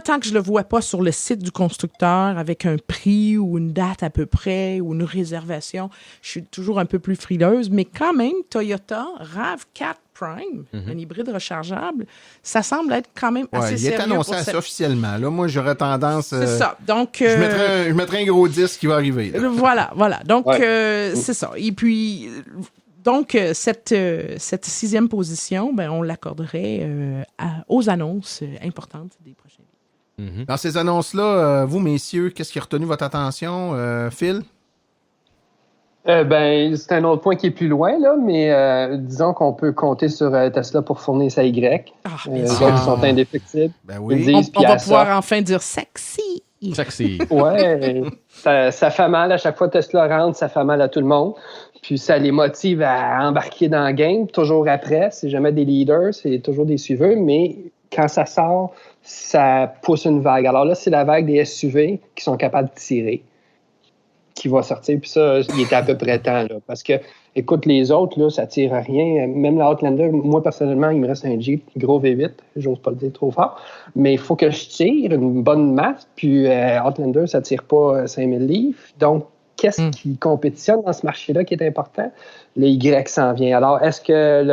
Tant que je le vois pas sur le site du constructeur avec un prix ou une date à peu près ou une réservation, je suis toujours un peu plus frileuse. Mais quand même, Toyota RAV4 Prime, un hybride rechargeable, ça semble être quand même assez sérieux. Il est annoncé assez officiellement. Là, moi, j'aurais tendance... C'est ça. Donc, je mettrais un gros 10 qui va arriver. Là. Voilà. Donc, c'est ça. Et puis, cette 6e position, on l'accorderait aux annonces importantes des prochaines. Dans ces annonces-là, vous, messieurs, qu'est-ce qui a retenu votre attention? Phil? C'est un autre point qui est plus loin, là, mais disons qu'on peut compter sur Tesla pour fournir sa Y. Les autres sont indéfectibles. Ben oui. On va pouvoir enfin dire sexy. Sexy. Ouais. ça fait mal. À chaque fois que Tesla rentre, ça fait mal à tout le monde. Puis ça les motive à embarquer dans le game. Toujours après, c'est jamais des leaders, c'est toujours des suiveurs. Mais quand ça sort, ça pousse une vague. Alors là, c'est la vague des SUV qui sont capables de tirer, qui va sortir, puis ça, il était à peu près temps, là, parce que, écoute, les autres, là, ça tire à rien, même la Outlander, moi, personnellement, il me reste un Jeep gros V8, j'ose pas le dire trop fort, mais il faut que je tire une bonne masse, puis Outlander, ça tire pas 5000 livres, donc, qu'est-ce qui compétitionne dans ce marché-là qui est important? Le Y s'en vient. Alors, est-ce que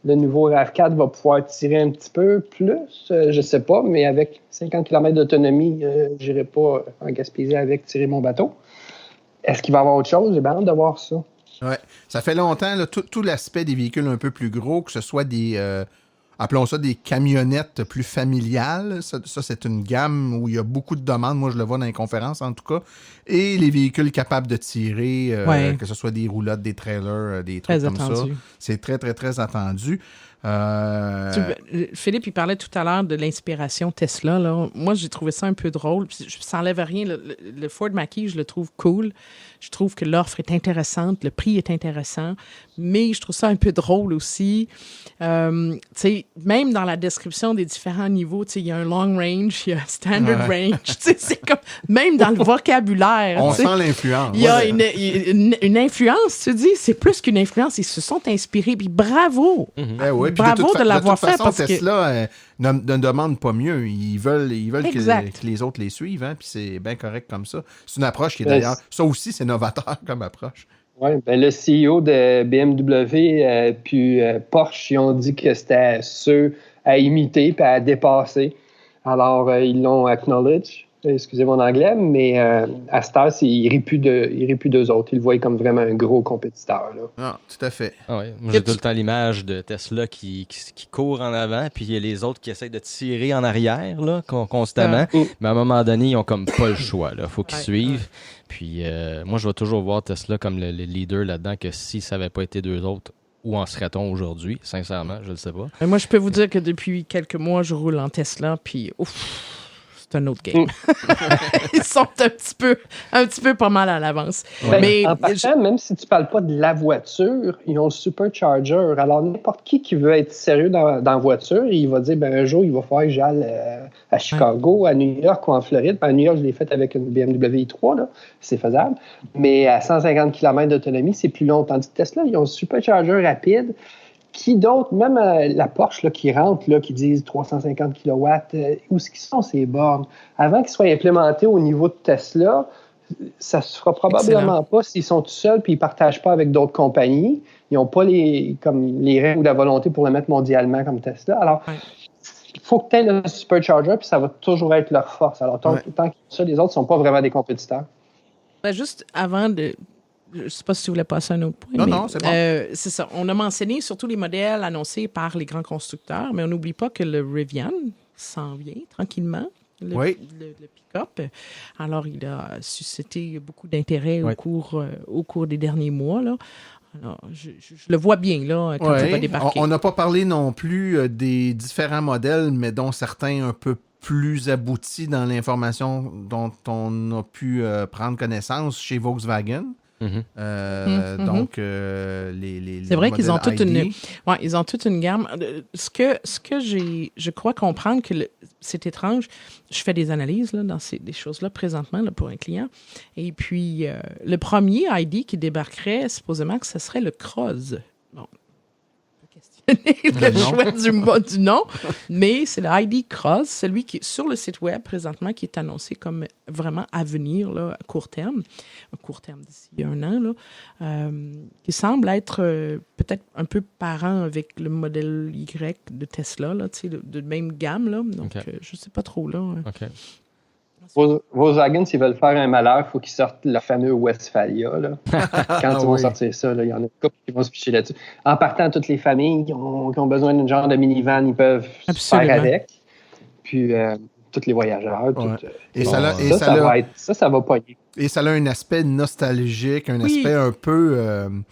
le nouveau RAV4 va pouvoir tirer un petit peu plus? Je ne sais pas, mais avec 50 km d'autonomie, je n'irai pas en Gaspésie avec tirer mon bateau. Est-ce qu'il va y avoir autre chose? J'ai bien hâte de voir ça. Oui, ça fait longtemps, là, tout l'aspect des véhicules un peu plus gros, que ce soit des... appelons ça des camionnettes plus familiales. Ça, c'est une gamme où il y a beaucoup de demandes. Moi, je le vois dans les conférences, en tout cas. Et les véhicules capables de tirer, que ce soit des roulottes, des trailers, des trucs comme ça. C'est très, très, très attendu. Philippe, il parlait tout à l'heure de l'inspiration Tesla. Là. Moi, j'ai trouvé ça un peu drôle. Ça n'enlève rien. Le Ford Mach-E, je le trouve cool. Je trouve que l'offre est intéressante, le prix est intéressant, mais je trouve ça un peu drôle aussi. Même dans la description des différents niveaux, il y a un long range, il y a un standard range. C'est comme, même dans le vocabulaire. On sent l'influence. Il y a une influence, tu dis, c'est plus qu'une influence. Ils se sont inspirés, puis bravo. Oui, bravo de l'avoir fait. Parce Tesla ne demande pas mieux. Ils veulent que les autres les suivent, hein, puis c'est bien correct comme ça. C'est une approche qui est d'ailleurs... Ça aussi, c'est novateur comme approche. Oui, le CEO de BMW puis Porsche, ils ont dit que c'était ceux à imiter et à dépasser. Alors, ils l'ont acknowledge. Excusez mon anglais, mais à cette heure, il rit plus d'eux autres. Ils le voient comme vraiment un gros compétiteur. Là. Ah, tout à fait. Ah ouais. Moi, j'ai tout le temps l'image de Tesla qui court en avant, puis il y a les autres qui essayent de tirer en arrière là, constamment. Mais à un moment donné, ils n'ont comme pas le choix. Il faut qu'ils suivent. Puis moi, je vais toujours voir Tesla comme le leader là-dedans, que si ça n'avait pas été deux autres, où en serait-on aujourd'hui? Sincèrement, je ne le sais pas. Mais moi, je peux vous dire que depuis quelques mois, je roule en Tesla, puis c'est un autre game. Ils sont un petit peu pas mal à l'avance. Ben, mais en passant, même si tu ne parles pas de la voiture, ils ont le supercharger. Alors, n'importe qui veut être sérieux dans la voiture, il va dire, un jour, il va falloir que j'aille à Chicago, à New York ou en Floride. À New York, je l'ai fait avec une BMW i3, là. C'est faisable. Mais à 150 km d'autonomie, c'est plus long. Tandis que Tesla, ils ont un supercharger rapide. Qui d'autre, même la Porsche là, qui rentre, là, qui disent 350 kW, où est-ce qu'ils sont ces bornes? Avant qu'ils soient implémentés au niveau de Tesla, ça ne se fera probablement pas s'ils sont tout seuls et ils ne partagent pas avec d'autres compagnies. Ils n'ont pas les règles ou la volonté pour le mettre mondialement comme Tesla. Alors, il faut que tu aies le supercharger puis ça va toujours être leur force. Alors, tant que ça, les autres ne sont pas vraiment des compétiteurs. Juste avant de... Je ne sais pas si tu voulais passer à un autre point. Non, c'est bon. C'est ça. On a mentionné surtout les modèles annoncés par les grands constructeurs, mais on n'oublie pas que le Rivian s'en vient tranquillement, le pick-up. Alors, il a suscité beaucoup d'intérêt au cours des derniers mois. Là. Alors, je le vois bien là, quand il va débarquer. On n'a pas parlé non plus des différents modèles, mais dont certains un peu plus aboutis dans l'information dont on a pu prendre connaissance chez Volkswagen. Donc, c'est vrai qu'ils ont ils ont toute une gamme. Ce que je crois comprendre que c'est étrange. Je fais des analyses là, dans des choses-là présentement là, pour un client. Et puis, le premier ID qui débarquerait, supposément que ce serait le Cross. Bon. Le choix du nom, mais c'est le ID Cross, celui qui est sur le site web présentement, qui est annoncé comme vraiment à venir là, à court terme d'ici un an, là, qui semble être peut-être un peu parent avec le modèle Y de Tesla, là, de même gamme. Là, donc, je ne sais pas trop. Là. Volkswagen, s'ils veulent faire un malheur, il faut qu'ils sortent le fameux Westphalia. Là. Quand ils vont sortir ça, il y en a une couple qui vont se ficher là-dessus. En partant, toutes les familles qui ont besoin d'un genre de minivan, ils peuvent se faire avec. Puis, tous les voyageurs. Ça va pogner. Et ça a un aspect nostalgique, un aspect un peu...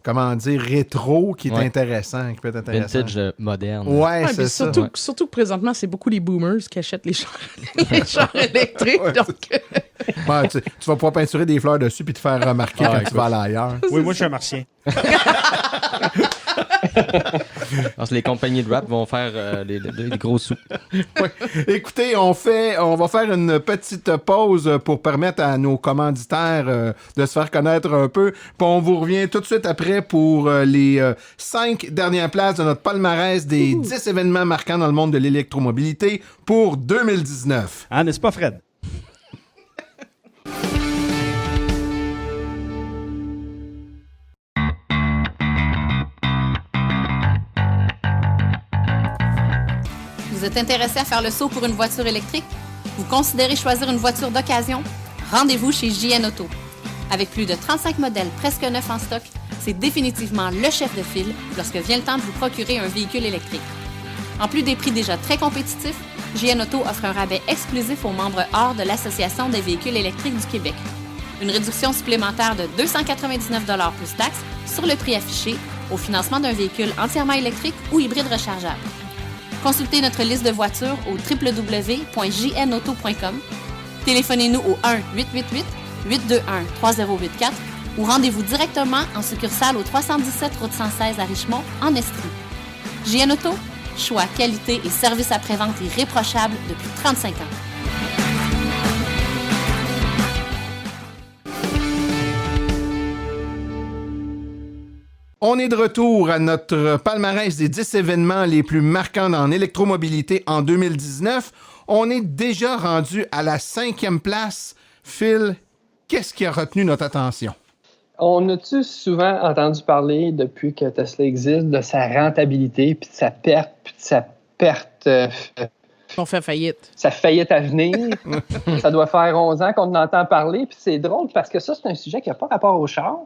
rétro qui est intéressant, qui peut être intéressant. Vintage moderne. C'est ça. Surtout que présentement, c'est beaucoup les boomers qui achètent les chars électriques. Donc... tu vas pouvoir peinturer des fleurs dessus puis te faire remarquer quand tu vas aller ailleurs. Oui, moi, je suis un martien. Les compagnies de rap vont faire des gros sous. Écoutez, on va faire une petite pause pour permettre à nos commanditaires de se faire connaître un peu. Puis on vous revient tout de suite après pour les 5 dernières places de notre palmarès des 10 événements marquants dans le monde de l'électromobilité pour 2019. Ah, n'est-ce pas, Fred? êtes intéressé à faire le saut pour une voiture électrique? Vous considérez choisir une voiture d'occasion? Rendez-vous chez JN Auto. Avec plus de 35 modèles presque neufs en stock, c'est définitivement le chef de file lorsque vient le temps de vous procurer un véhicule électrique. En plus des prix déjà très compétitifs, JN Auto offre un rabais exclusif aux membres hors de l'Association des véhicules électriques du Québec. Une réduction supplémentaire de 299 $ plus taxes sur le prix affiché au financement d'un véhicule entièrement électrique ou hybride rechargeable. Consultez notre liste de voitures au www.jnauto.com. Téléphonez-nous au 1-888-821-3084 ou rendez-vous directement en succursale au 317 route 116 à Richmond, en Estrie. JN Auto, choix, qualité et service après-vente irréprochable depuis 35 ans. On est de retour à notre palmarès des 10 événements les plus marquants en électromobilité en 2019. On est déjà rendu à la 5e place. Phil, qu'est-ce qui a retenu notre attention? On a-tu souvent entendu parler, depuis que Tesla existe, de sa rentabilité, puis de sa perte, On fait faillite. Sa faillite à venir. Ça doit faire 11 ans qu'on en entend parler, puis c'est drôle parce que ça, c'est un sujet qui n'a pas rapport au char.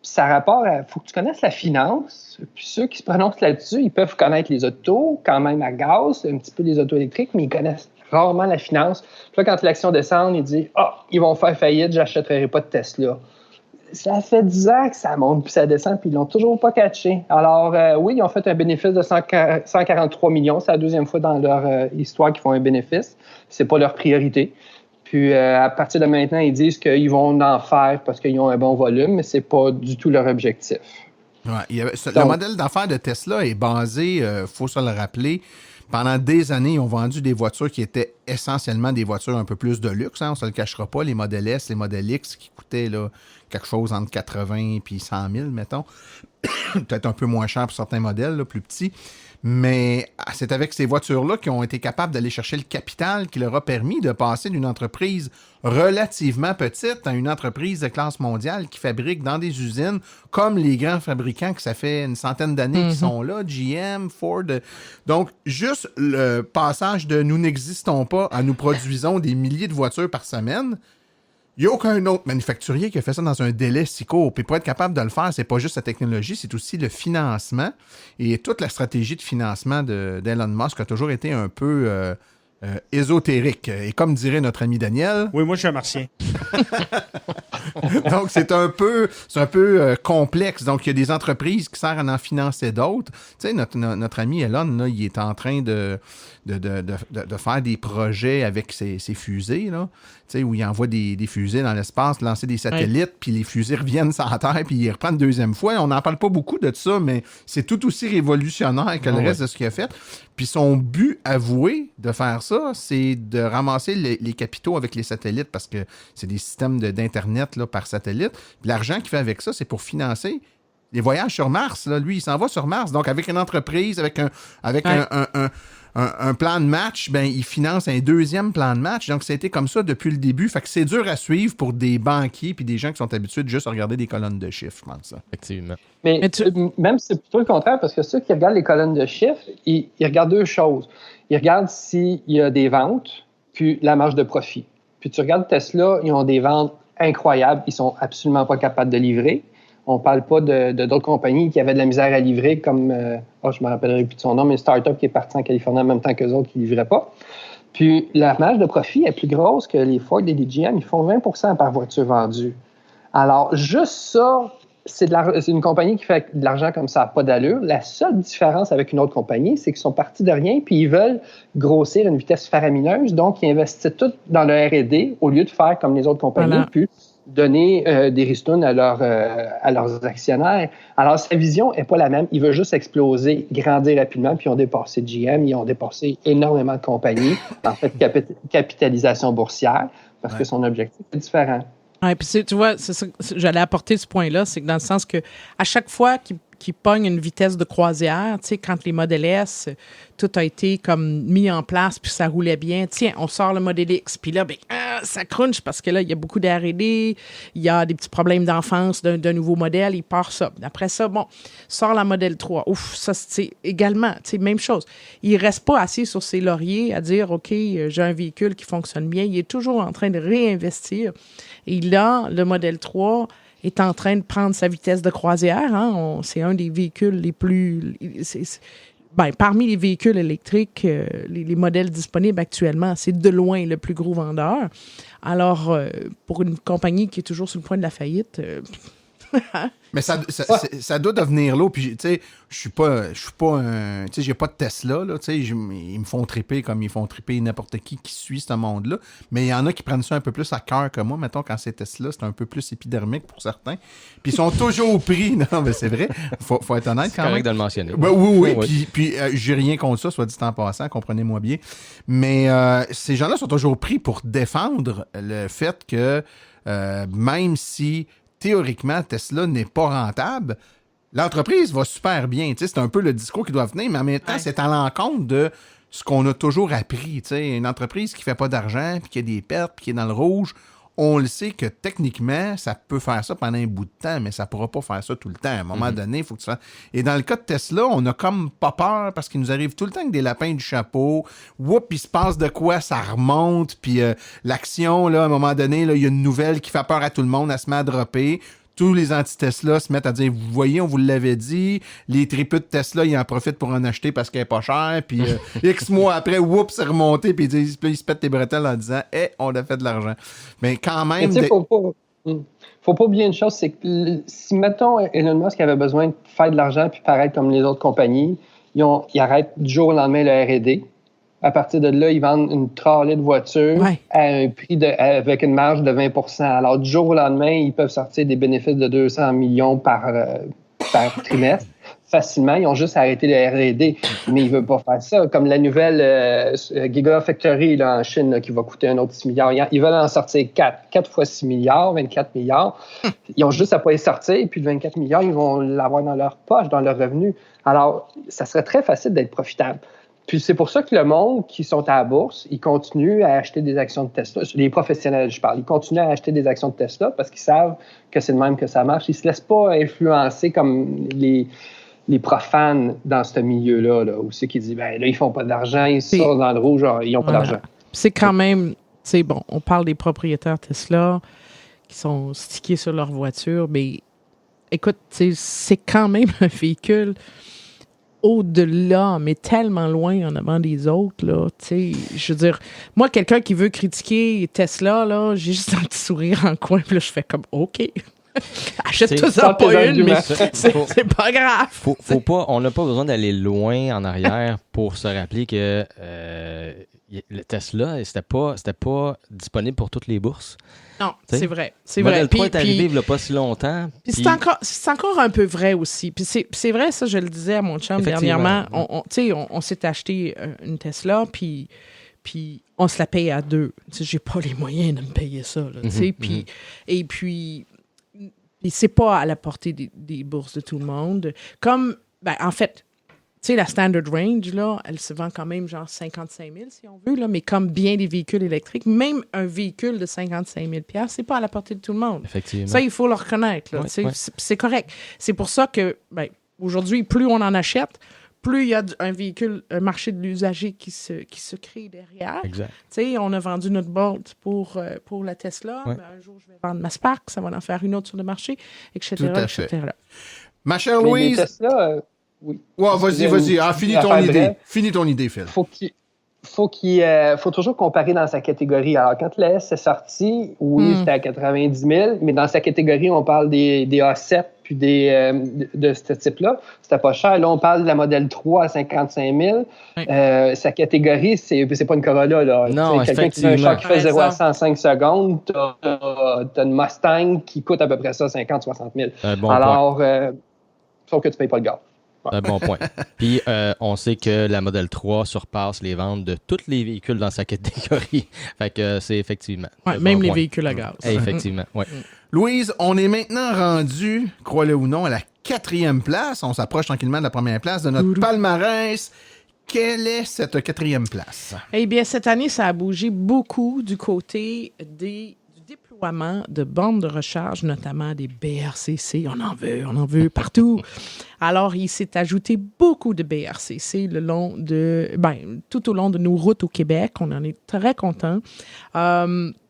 Puis ça a rapport à... faut que tu connaisses la finance. Puis ceux qui se prononcent là-dessus, ils peuvent connaître les autos, quand même à gaz, un petit peu les autos électriques, mais ils connaissent rarement la finance. Puis là, quand l'action descend, ils disent « Ah, ils vont faire faillite, j'achèterai pas de Tesla ». Ça fait 10 ans que ça monte puis ça descend, puis ils l'ont toujours pas catché. Alors, oui, ils ont fait un bénéfice de 143 millions. C'est la deuxième fois dans leur histoire qu'ils font un bénéfice. C'est pas leur priorité. Puis, à partir de maintenant, ils disent qu'ils vont en faire parce qu'ils ont un bon volume, mais c'est pas du tout leur objectif. Ouais, le modèle d'affaires de Tesla est basé, faut se le rappeler, pendant des années, ils ont vendu des voitures qui étaient essentiellement des voitures un peu plus de luxe. Hein, on ne se le cachera pas. Les modèles S, les modèles X qui coûtaient là, quelque chose entre 80 et 100 000, mettons. Peut-être un peu moins cher pour certains modèles, là, plus petits. Mais c'est avec ces voitures-là qu'ils ont été capables d'aller chercher le capital qui leur a permis de passer d'une entreprise relativement petite à une entreprise de classe mondiale qui fabrique dans des usines comme les grands fabricants que ça fait une centaine d'années qui sont là, GM, Ford. Donc, juste le passage de « nous n'existons pas » à « nous produisons des milliers de voitures par semaine », il n'y a aucun autre manufacturier qui a fait ça dans un délai si court. Puis pour être capable de le faire, c'est pas juste la technologie, c'est aussi le financement. Et toute la stratégie de financement d'Elon Musk a toujours été un peu ésotérique. Et comme dirait notre ami Daniel... Oui, moi, je suis un martien. Donc, c'est un peu complexe. Donc, il y a des entreprises qui servent à en financer d'autres. Tu sais, notre ami Elon, là, il est en train de faire des projets avec ses fusées, là. Tu sais, où il envoie des fusées dans l'espace, lancer des satellites, puis les fusées reviennent sur la Terre, puis ils reprennent une deuxième fois. On n'en parle pas beaucoup de ça, mais c'est tout aussi révolutionnaire que le reste de ce qu'il a fait. Puis son but avoué de faire ça, c'est de ramasser les capitaux avec les satellites, parce que c'est des systèmes d'Internet là, par satellite. Puis l'argent qu'il fait avec ça, c'est pour financer les voyages sur Mars. Là. Lui, il s'en va sur Mars. Donc, avec une entreprise, avec un plan de match, ben, il finance un deuxième plan de match. Donc, ça a été comme ça depuis le début. Fait que c'est dur à suivre pour des banquiers puis des gens qui sont habitués de juste regarder des colonnes de chiffres, je pense. Effectivement. Mais même c'est plutôt le contraire, parce que ceux qui regardent les colonnes de chiffres, ils regardent deux choses. Ils regardent s'il y a des ventes, puis la marge de profit. Puis tu regardes Tesla, ils ont des ventes incroyables. Ils sont absolument pas capables de livrer. On ne parle pas d'autres compagnies qui avaient de la misère à livrer, comme, je me rappellerai plus de son nom, mais une start-up qui est partie en Californie en même temps qu'eux autres qui ne livraient pas. Puis la marge de profit est plus grosse que les Ford et les GM. Ils font 20% par voiture vendue. Alors, juste ça, c'est une compagnie qui fait de l'argent comme ça, pas d'allure. La seule différence avec une autre compagnie, c'est qu'ils sont partis de rien, puis ils veulent grossir à une vitesse faramineuse. Donc, ils investissent tout dans le R&D au lieu de faire comme les autres compagnies, puis donner des ristournes à leurs actionnaires. Alors, sa vision n'est pas la même. Il veut juste exploser, grandir rapidement, puis ils ont dépassé GM, ils ont dépassé énormément de compagnies, en fait, capitalisation boursière, parce que son objectif est différent. Oui, puis tu vois, c'est ça, j'allais apporter ce point-là, c'est que dans le sens que à chaque fois qu'ils pognent une vitesse de croisière, tu sais, quand les modèles S, tout a été comme mis en place, puis ça roulait bien. Tiens, on sort le modèle X, puis là, ben, ça crunch parce que là, il y a beaucoup d'R&D, il y a des petits problèmes d'enfance d'un nouveau modèle, il part ça. Après ça, bon, sort la modèle 3. Ouf, ça, c'est également, tu sais, même chose. Il reste pas assis sur ses lauriers à dire, OK, j'ai un véhicule qui fonctionne bien. Il est toujours en train de réinvestir. Et là, le modèle 3 est en train de prendre sa vitesse de croisière. Hein. C'est un des véhicules les plus... parmi les véhicules électriques, les modèles disponibles actuellement, c'est de loin le plus gros vendeur. Alors, pour une compagnie qui est toujours sur le point de la faillite... Mais ça doit devenir là. Puis, tu sais, je suis pas un... Tu sais, j'ai pas de Tesla, là. Tu sais, ils me font triper comme ils font triper n'importe qui suit ce monde-là. Mais il y en a qui prennent ça un peu plus à cœur que moi. Mettons, quand c'est Tesla, c'est un peu plus épidermique pour certains. Puis, ils sont toujours pris. Non, mais c'est vrai. Faut être honnête quand même. C'est correct de le mentionner. Ben, oui. Puis j'ai rien contre ça, soit dit en passant, comprenez-moi bien. Mais ces gens-là sont toujours pris pour défendre le fait que même si théoriquement, Tesla n'est pas rentable, l'entreprise va super bien. Tu sais, c'est un peu le discours qu'ils doivent tenir, mais en même temps, c'est à l'encontre de ce qu'on a toujours appris. Tu sais, une entreprise qui ne fait pas d'argent, puis qui a des pertes, puis qui est dans le rouge, on le sait que techniquement, ça peut faire ça pendant un bout de temps, mais ça ne pourra pas faire ça tout le temps. À un moment donné, il faut que tu fasses... Et dans le cas de Tesla, on a comme pas peur parce qu'il nous arrive tout le temps avec des lapins du chapeau. Oups, il se passe de quoi, ça remonte, puis l'action, là, à un moment donné, il y a une nouvelle qui fait peur à tout le monde, elle se met à dropper. Tous les anti-Tesla se mettent à dire, vous voyez, on vous l'avait dit, les tripus de Tesla, ils en profitent pour en acheter parce qu'elle est pas chère, puis X mois après, oups, c'est remonté, puis ils se pètent les bretelles en disant, on a fait de l'argent. Mais quand même... Mais faut pas oublier une chose, c'est que si, mettons, Elon Musk avait besoin de faire de l'argent puis paraître comme les autres compagnies, ils arrêtent du jour au lendemain le R&D. À partir de là, ils vendent une trolley de voitures à un prix avec une marge de 20%. Alors, du jour au lendemain, ils peuvent sortir des bénéfices de 200 millions par trimestre. Facilement, ils ont juste arrêté le R&D, mais ils ne veulent pas faire ça. Comme la nouvelle Gigafactory là, en Chine là, qui va coûter un autre 6 milliards. Ils veulent en sortir 4 fois 6 milliards, 24 milliards. Ils ont juste à pas les sortir, et puis le 24 milliards, ils vont l'avoir dans leur poche, dans leur revenu. Alors, ça serait très facile d'être profitable. Puis c'est pour ça que le monde qui sont à la bourse, ils continuent à acheter des actions de Tesla. Les professionnels, je parle, ils continuent à acheter des actions de Tesla parce qu'ils savent que c'est de même que ça marche. Ils ne se laissent pas influencer comme les profanes dans ce milieu-là, là, où c'est qui disent, là, ils font pas d'argent, ils sortent dans le rouge, genre, ils n'ont pas d'argent. C'est quand même, c'est bon, on parle des propriétaires Tesla qui sont stickés sur leur voiture, mais écoute, c'est quand même un véhicule au-delà, mais tellement loin en avant des autres, là, tu sais, je veux dire, moi, quelqu'un qui veut critiquer Tesla, là, j'ai juste un petit sourire en coin, puis là, je fais comme, OK, achète-toi ça pas une, mais c'est pas grave. Faut pas, on n'a pas besoin d'aller loin en arrière pour se rappeler que le Tesla, c'était pas disponible pour toutes les bourses. Non, t'sais, c'est vrai. C'est vrai. Model 3 est arrivé il n'y a pas si longtemps. C'est encore un peu vrai aussi. Puis c'est vrai, ça, je le disais à mon chum dernièrement. On s'est acheté une Tesla, puis on se la paye à deux. J'ai pas les moyens de me payer ça. Là, Et puis, c'est pas à la portée des bourses de tout le monde. Comme, en fait, tu sais, la Standard Range, là, elle se vend quand même genre 55 000, si on veut, là, mais comme bien des véhicules électriques, même un véhicule de 55 000 $, c'est pas à la portée de tout le monde. Effectivement. Ça, il faut le reconnaître. Là, c'est correct. C'est pour ça que, aujourd'hui, plus on en achète, plus il y a un marché de l'usager qui se crée derrière. Exact. Tu sais, on a vendu notre Bolt pour la Tesla. Ouais. Un jour, je vais vendre ma Spark, ça va en faire une autre sur le marché, etc. Tout à fait. etc. Ma chère Louise... Tesla, oui. Ouais, vas-y. Finis ton idée, Phil. Faut toujours comparer dans sa catégorie. Alors, quand la S est sortie, c'était à 90 000, mais dans sa catégorie, on parle des A7 puis de ce type-là. C'était pas cher. Là, on parle de la modèle 3 à 55 000. Sa catégorie, c'est pas une Corolla. Là. Non, quelqu'un qui a un char qui fait 0 à 100 en 5 secondes, t'as une Mustang qui coûte à peu près ça, 50-60 000. Alors, sauf que tu payes pas le gaz. Un bon point. Puis, on sait que la Model 3 surpasse les ventes de tous les véhicules dans sa catégorie. Fait que c'est effectivement. Ouais, même les véhicules à gaz. Effectivement, oui. Louise, on est maintenant rendu, crois-le ou non, à la 4e place. On s'approche tranquillement de la première place de notre palmarès. quelle est cette 4e place? Eh bien, cette année, ça a bougé beaucoup du côté du déploiement de bornes de recharge, notamment des BRCC. On en veut partout. Alors, il s'est ajouté beaucoup de BRCC tout au long de nos routes au Québec. On en est très contents.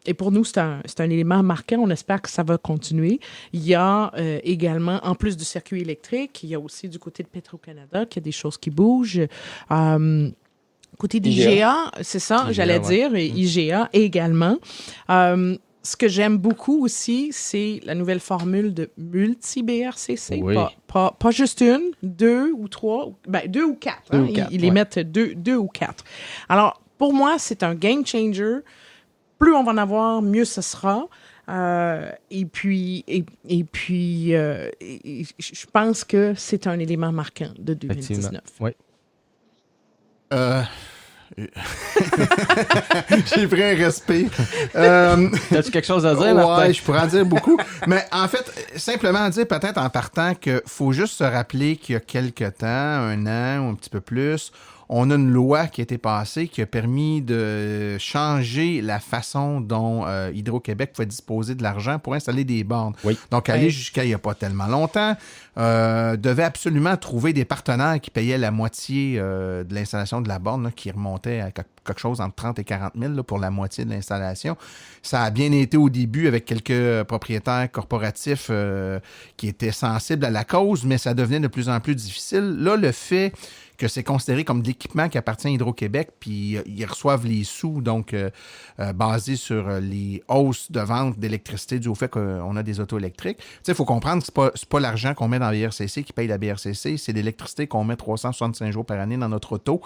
Et pour nous, c'est un élément marquant. On espère que ça va continuer. Il y a également, en plus du circuit électrique, il y a aussi du côté de Petro-Canada qu'il y a des choses qui bougent. Côté d'IGA, c'est ça, IGA, j'allais dire, et IGA également. Ce que j'aime beaucoup aussi, c'est la nouvelle formule de multi-BRCC. Oui. Pas juste une, 2 ou 3, 2 ou 4. Ils les mettent 2 ou 4. Alors, pour moi, c'est un game changer. Plus on va en avoir, mieux ce sera. Et puis, je pense que c'est un élément marquant de 2019. Oui. J'ai pris un respect. T'as-tu quelque chose à dire, Martin? Ouais, je pourrais en dire beaucoup. Mais en fait, simplement dire peut-être en partant qu'il faut juste se rappeler qu'il y a quelque temps, 1 an ou un petit peu plus, on a une loi qui a été passée qui a permis de changer la façon dont Hydro-Québec pouvait disposer de l'argent pour installer des bornes. Oui. Donc, aller jusqu'à il n'y a pas tellement longtemps, devait absolument trouver des partenaires qui payaient la moitié de l'installation de la borne, là, qui remontait à quelque chose entre 30 et 40 000 là, pour la moitié de l'installation. Ça a bien été au début avec quelques propriétaires corporatifs qui étaient sensibles à la cause, mais ça devenait de plus en plus difficile. Là, le fait que c'est considéré comme de l'équipement qui appartient à Hydro-Québec, puis ils reçoivent les sous, donc basés sur les hausses de vente d'électricité dû au fait qu'on a des autos électriques. Tu sais, il faut comprendre que c'est pas l'argent qu'on met dans la BRCC qui paye la BRCC, c'est l'électricité qu'on met 365 jours par année dans notre auto,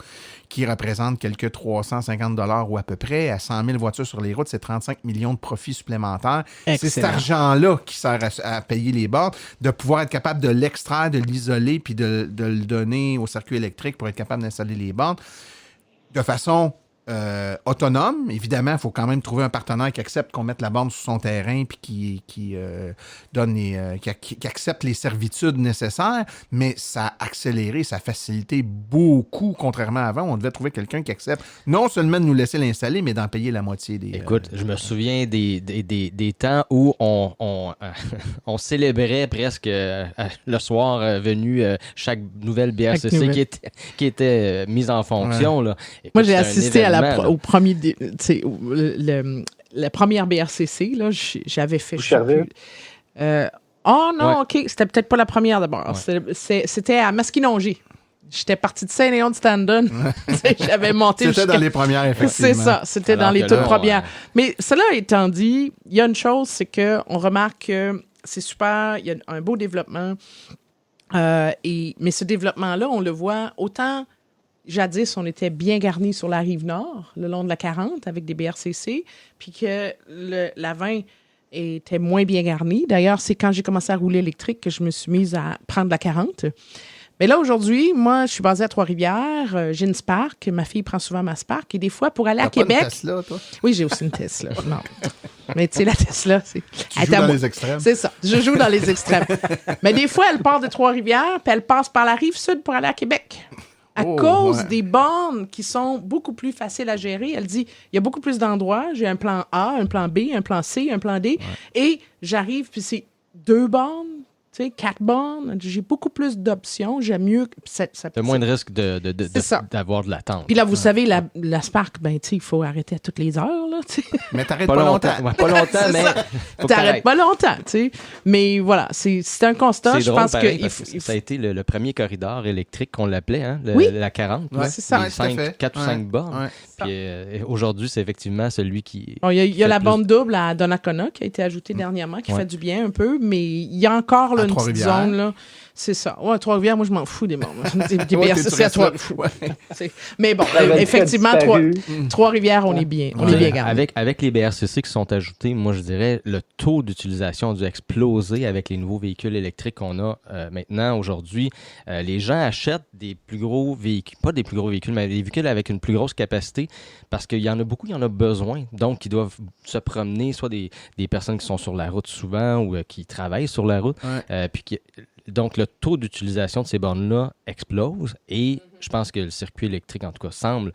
qui représente quelques 350 $ ou à peu près. À 100 000 voitures sur les routes, c'est 35 millions de profits supplémentaires. Excellent. C'est cet argent-là qui sert à payer les bornes, de pouvoir être capable de l'extraire, de l'isoler, puis de le donner au circuit électrique pour être capable d'installer les bornes de façon autonome. Évidemment, il faut quand même trouver un partenaire qui accepte qu'on mette la borne sur son terrain puis qui accepte les servitudes nécessaires, mais ça a accéléré, ça a facilité beaucoup, contrairement à avant. On devait trouver quelqu'un qui accepte non seulement de nous laisser l'installer, mais d'en payer la moitié des... Écoute, je me souviens des temps où on célébrait presque le soir venu chaque nouvelle BRCC qui était mise en fonction. Ouais. Là. Écoute, moi, j'ai assisté au premier... la première BRCC, là, j'avais fait... Oh non, OK, c'était peut-être pas la première d'abord. Ouais. C'était à Masquinongé. J'étais partie de Saint-Léon-de-Standon. J'avais monté C'était dans les premières, effectivement. C'est ça, c'était dans les toutes premières. Mais cela étant dit, il y a une chose, c'est qu'on remarque que c'est super, il y a un beau développement. Mais ce développement-là, on le voit autant... Jadis, on était bien garni sur la rive nord, le long de la 40, avec des BRCC, puis que la 20 était moins bien garnie. D'ailleurs, c'est quand j'ai commencé à rouler électrique que je me suis mise à prendre la 40. Mais là, aujourd'hui, moi, je suis basée à Trois-Rivières. J'ai une Spark. Ma fille prend souvent ma Spark. Et des fois, pour aller à Québec... Pas une Tesla, toi? Oui, j'ai aussi une Tesla. Non. Mais tu sais, la Tesla, c'est... Tu joues dans les extrêmes. C'est ça. Je joue dans les extrêmes. Mais des fois, elle part de Trois-Rivières, puis elle passe par la rive sud pour aller à Québec. À cause des bornes qui sont beaucoup plus faciles à gérer. Elle dit, il y a beaucoup plus d'endroits. J'ai un plan A, un plan B, un plan C, un plan D. Ouais. Et j'arrive, puis c'est 2 bornes, tu sais, 4 bornes. J'ai beaucoup plus d'options. J'aime mieux... T'as moins de risque d'avoir de l'attente. Puis là, vous savez, la Spark, ben, tu sais, il faut arrêter à toutes les heures, là, tu sais. Mais t'arrêtes pas longtemps. Ouais, pas longtemps, mais... T'arrêtes pas longtemps, tu sais. Mais voilà, c'est un constat. Je pense que ça a été le premier corridor électrique qu'on l'appelait, hein, la 40. Oui, c'est ça. 4 ou 5 bornes. Ouais. Puis aujourd'hui, c'est effectivement celui qui... Il y a la bande double à Donnacona qui a été ajoutée dernièrement, qui fait du bien un peu, mais il y a encore là, une petite zone, là. C'est ça. Ouais, Trois-Rivières, moi, je m'en fous des membres. Des BRCC à Trois-Rivières. Mais bon, effectivement, Trois-Rivières, on est bien. On est bien gardé. Avec les BRCC qui sont ajoutés, moi, je dirais, le taux d'utilisation a dû exploser avec les nouveaux véhicules électriques qu'on a maintenant, aujourd'hui. Les gens achètent des plus gros véhicules, pas des plus gros véhicules, mais des véhicules avec une plus grosse capacité, parce qu'il y en a beaucoup, il y en a besoin. Donc, ils doivent se promener, soit des personnes qui sont sur la route souvent ou qui travaillent sur la route. Donc, le taux d'utilisation de ces bornes-là explose et je pense que le circuit électrique, en tout cas, semble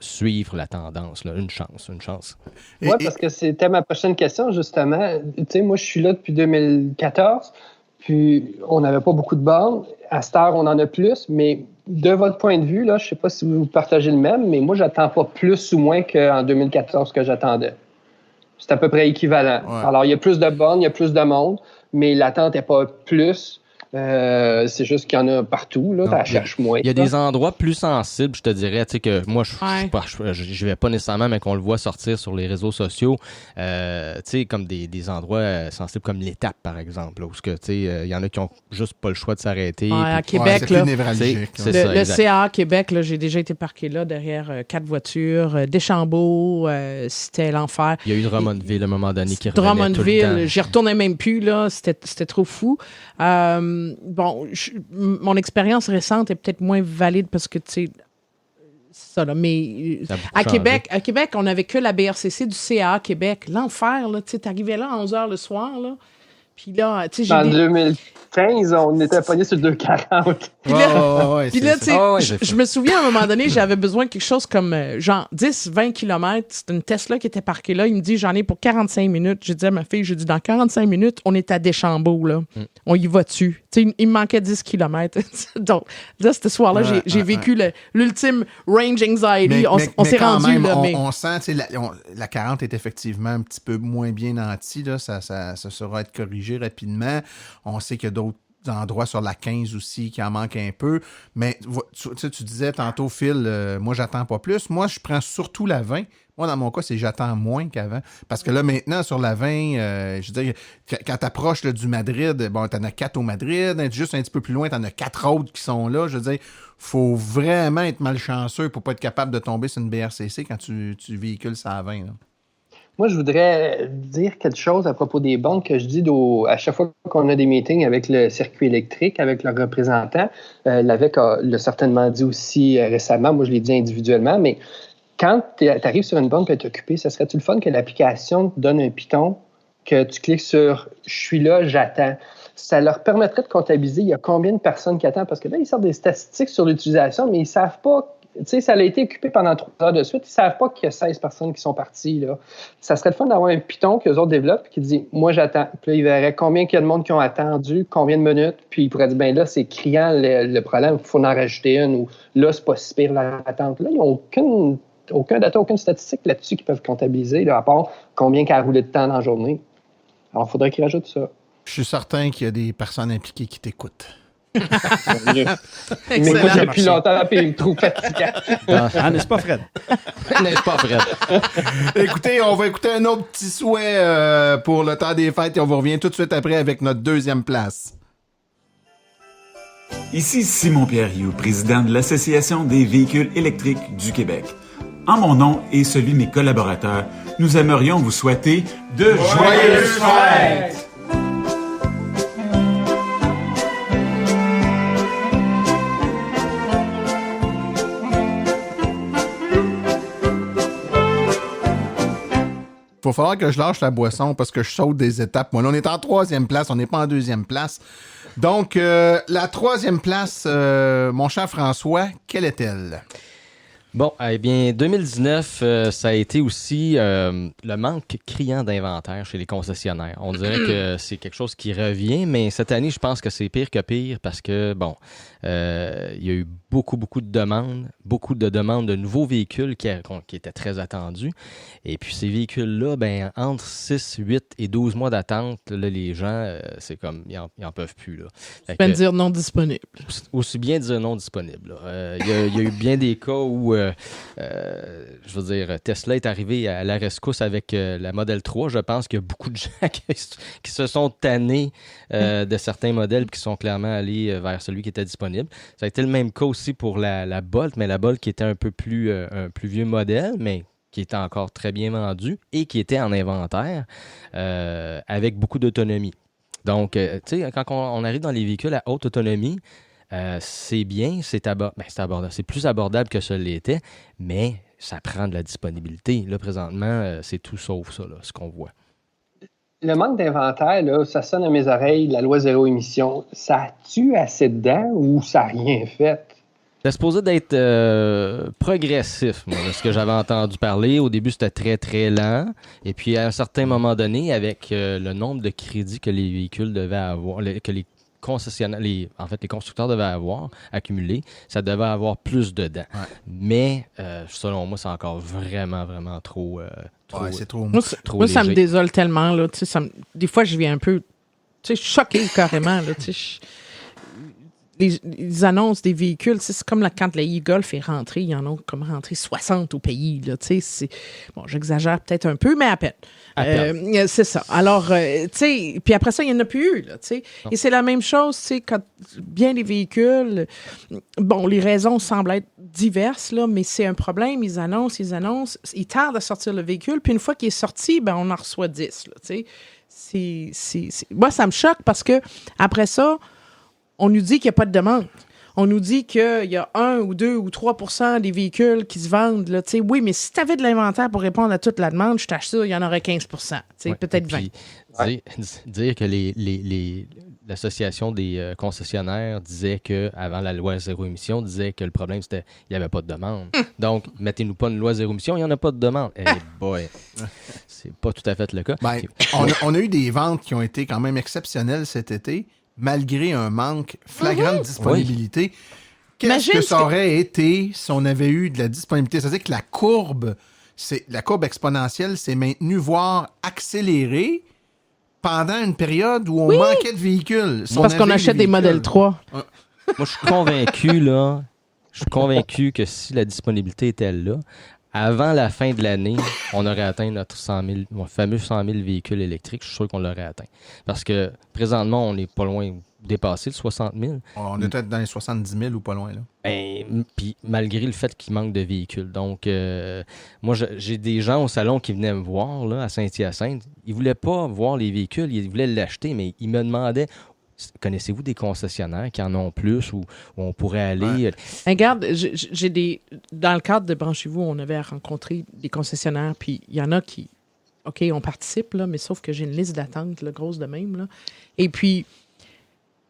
suivre la tendance. Là. Une chance. Oui, parce que c'était ma prochaine question, justement. Tu sais, moi, je suis là depuis 2014, puis on n'avait pas beaucoup de bornes. À cette heure, on en a plus, mais de votre point de vue, là, je ne sais pas si vous partagez le même, mais moi, j'attends pas plus ou moins qu'en 2014 que j'attendais. C'est à peu près équivalent. Ouais. Alors, il y a plus de bornes, il y a plus de monde, mais l'attente n'est pas plus. C'est juste qu'il y en a partout, là, t'en cherches moins. Il y a des endroits plus sensibles, je te dirais, tu sais, que moi, je vais pas nécessairement, mais qu'on le voit sortir sur les réseaux sociaux, tu sais, comme des endroits sensibles comme l'étape, par exemple, là, où tu sais, il y en a qui ont juste pas le choix de s'arrêter. À Québec, c'est là, plus névralgique. Le CA Québec, là, j'ai déjà été parqué là, derrière 4 voitures, Deschambault, c'était l'enfer. Il y a eu Drummondville à un moment donné qui revenait tout le temps. J'y retournais même plus, là, c'était trop fou. Mon expérience récente est peut-être moins valide parce que, tu sais, c'est ça, là, mais à Québec, on n'avait que la BRCC du CA Québec. L'enfer, là, tu sais, t'arrivais là à 11h le soir, là, puis là, tu sais, En 2015, on était pognés sur 2,40. Puis là, tu sais, je me souviens, à un moment donné, j'avais besoin de quelque chose comme, genre, 10-20 km. C'était une Tesla qui était parquée là. Il me dit, j'en ai pour 45 minutes. J'ai dit à ma fille, dans 45 minutes, on est à Deschambault, là. On y va dessus. Tu sais, il me manquait 10 km. Donc, là, ce soir-là, j'ai vécu l'ultime range anxiety. On s'est rendu, même, là. On sent, tu sais, la 40 est effectivement un petit peu moins bien nantie, là. Ça saura être corrigé rapidement. On sait qu'il y a d'autres endroits sur la 15 aussi qui en manquent un peu. Mais tu disais tantôt, Phil, moi, j'attends pas plus. Moi, je prends surtout la 20. Moi, dans mon cas, c'est j'attends moins qu'avant. Parce que là, maintenant, sur la 20, je veux dire, quand tu approches du Madrid, bon, t'en as 4 au Madrid. Juste un petit peu plus loin, t'en as 4 autres qui sont là. Je veux dire, faut vraiment être malchanceux pour pas être capable de tomber sur une BRCC quand tu véhicules ça à 20. Là. Moi, je voudrais dire quelque chose à propos des bornes que je dis à chaque fois qu'on a des meetings avec le circuit électrique, avec leurs représentants. L'AVEC l'a certainement dit aussi récemment. Moi, je l'ai dit individuellement, mais quand tu arrives sur une borne qui est occupée, ce serait-tu le fun que l'application te donne un piton, que tu cliques sur « Je suis là, j'attends ». Ça leur permettrait de comptabiliser il y a combien de personnes qui attendent. Parce que là, ils sortent des statistiques sur l'utilisation, mais ils ne savent pas. Tu sais, ça a été occupé pendant 3 heures de suite. Ils ne savent pas qu'il y a 16 personnes qui sont parties. Là. Ça serait le fun d'avoir un piton qu'eux autres développent qui dit « Moi, j'attends ». Puis là, ils verraient combien il y a de monde qui ont attendu, combien de minutes. Puis ils pourraient dire « Bien là, c'est criant le problème, il faut en rajouter une » ou « Là, c'est pas si pire l'attente ». Là, ils n'ont aucun data, aucune statistique là-dessus qu'ils peuvent comptabiliser, là, à part combien qu'elle a roulé de temps dans la journée. Alors, il faudrait qu'ils rajoutent ça. Je suis certain qu'il y a des personnes impliquées qui t'écoutent. Mais moi, depuis longtemps, puis il me trouve fatigant. N'est-ce pas, Fred? N'est-ce pas, Fred? Écoutez, on va écouter un autre petit souhait pour le temps des fêtes et on vous revient tout de suite après avec notre 2e place. Ici Simon-Pierre Rioux, président de l'Association des véhicules électriques du Québec. En mon nom et celui de mes collaborateurs, nous aimerions vous souhaiter de joyeuses fêtes! Il va falloir que je lâche la boisson parce que je saute des étapes. Moi, là, on est en 3e place, on n'est pas en 2e place. Donc, la 3e place, mon cher François, quelle est-elle? Bon, eh bien, 2019, ça a été aussi le manque criant d'inventaire chez les concessionnaires. On dirait que c'est quelque chose qui revient, mais cette année, je pense que c'est pire que pire parce que, bon, il y a eu beaucoup de demandes de nouveaux véhicules qui étaient très attendus. Et puis, ces véhicules-là, ben entre 6, 8 et 12 mois d'attente, là, les gens, c'est comme, ils en peuvent plus. Là. Tu peux dire non disponible. Aussi bien dire non disponible. Il y a eu bien des cas où, je veux dire, Tesla est arrivé à la rescousse avec la Model 3. Je pense qu'il y a beaucoup de gens qui se sont tannés de certains modèles et qui sont clairement allés vers celui qui était disponible. Ça a été le même cas aussi pour la Bolt, mais la Bolt qui était un peu plus vieux modèle, mais qui était encore très bien vendu et qui était en inventaire avec beaucoup d'autonomie. Donc, tu sais, quand on arrive dans les véhicules à haute autonomie, c'est bien, c'est abordable. C'est plus abordable que ça l'était, mais ça prend de la disponibilité. Là, présentement, c'est tout sauf ça, là, ce qu'on voit. le manque d'inventaire, là, ça sonne à mes oreilles, la loi zéro émission. Ça a-tu assez dedans ou ça n'a rien fait? C'est supposé d'être progressif, moi, de ce que j'avais entendu parler. Au début, c'était très, très lent. Et puis, à un certain moment donné, avec le nombre de crédits que les véhicules devaient avoir, que les concessionnaires, les constructeurs devaient avoir accumulés, ça devait avoir plus dedans. Ouais. Mais, selon moi, c'est encore vraiment, vraiment trop... c'est trop moi, ça me désole tellement. Là, des fois, je viens un peu choqué carrément. Là, les annonces des véhicules, c'est comme quand la e-Golf est rentrée, il y en a comme rentré 60 au pays. Là, bon, j'exagère peut-être un peu, mais à peine. C'est ça. Alors, puis après ça, il n'y en a plus eu. Là, et c'est la même chose, quand bien les véhicules, bon, les raisons semblent être diverses, là, mais c'est un problème. Ils annoncent, ils tardent à sortir le véhicule, puis une fois qu'il est sorti, ben, on en reçoit 10. Là, moi, ça me choque parce que après ça, on nous dit qu'il n'y a pas de demande. On nous dit qu'il y a 1 ou 2 ou 3% des véhicules qui se vendent. Là, oui, mais si tu avais de l'inventaire pour répondre à toute la demande, je t'assure, il y en aurait 15%, peut-être 20%. Dire que l'association des concessionnaires disait qu'avant la loi zéro émission, disait que le problème, c'était qu'il n'y avait pas de demande. Donc, mettez-nous pas une loi zéro émission, il n'y en a pas de demande. Boy, c'est pas tout à fait le cas. Ben, on a eu des ventes qui ont été quand même exceptionnelles cet été, malgré un manque flagrant de disponibilité. Oui. Qu'est-ce que ça aurait été si on avait eu de la disponibilité? C'est-à-dire que la courbe exponentielle s'est maintenue, voire accélérée pendant une période où on manquait de véhicules. Parce qu'on achète des modèles 3. Moi, je suis convaincu que si la disponibilité était là, avant la fin de l'année, on aurait atteint notre fameux 100 000 véhicules électriques. Je suis sûr qu'on l'aurait atteint. Parce que présentement, on n'est pas loin dépasser le 60 000. On est peut-être dans les 70 000 ou pas loin, là. Puis malgré le fait qu'il manque de véhicules. Donc, moi, j'ai des gens au salon qui venaient me voir là, à Saint-Hyacinthe. Ils ne voulaient pas voir les véhicules, ils voulaient l'acheter, mais ils me demandaient... Connaissez-vous des concessionnaires qui en ont plus où on pourrait aller? Ouais. Regarde, j'ai dans le cadre de Branchez-vous, on avait rencontré des concessionnaires, puis il y en a qui, OK, on participe, là, mais sauf que j'ai une liste d'attente, là, grosse de même. Là. Et puis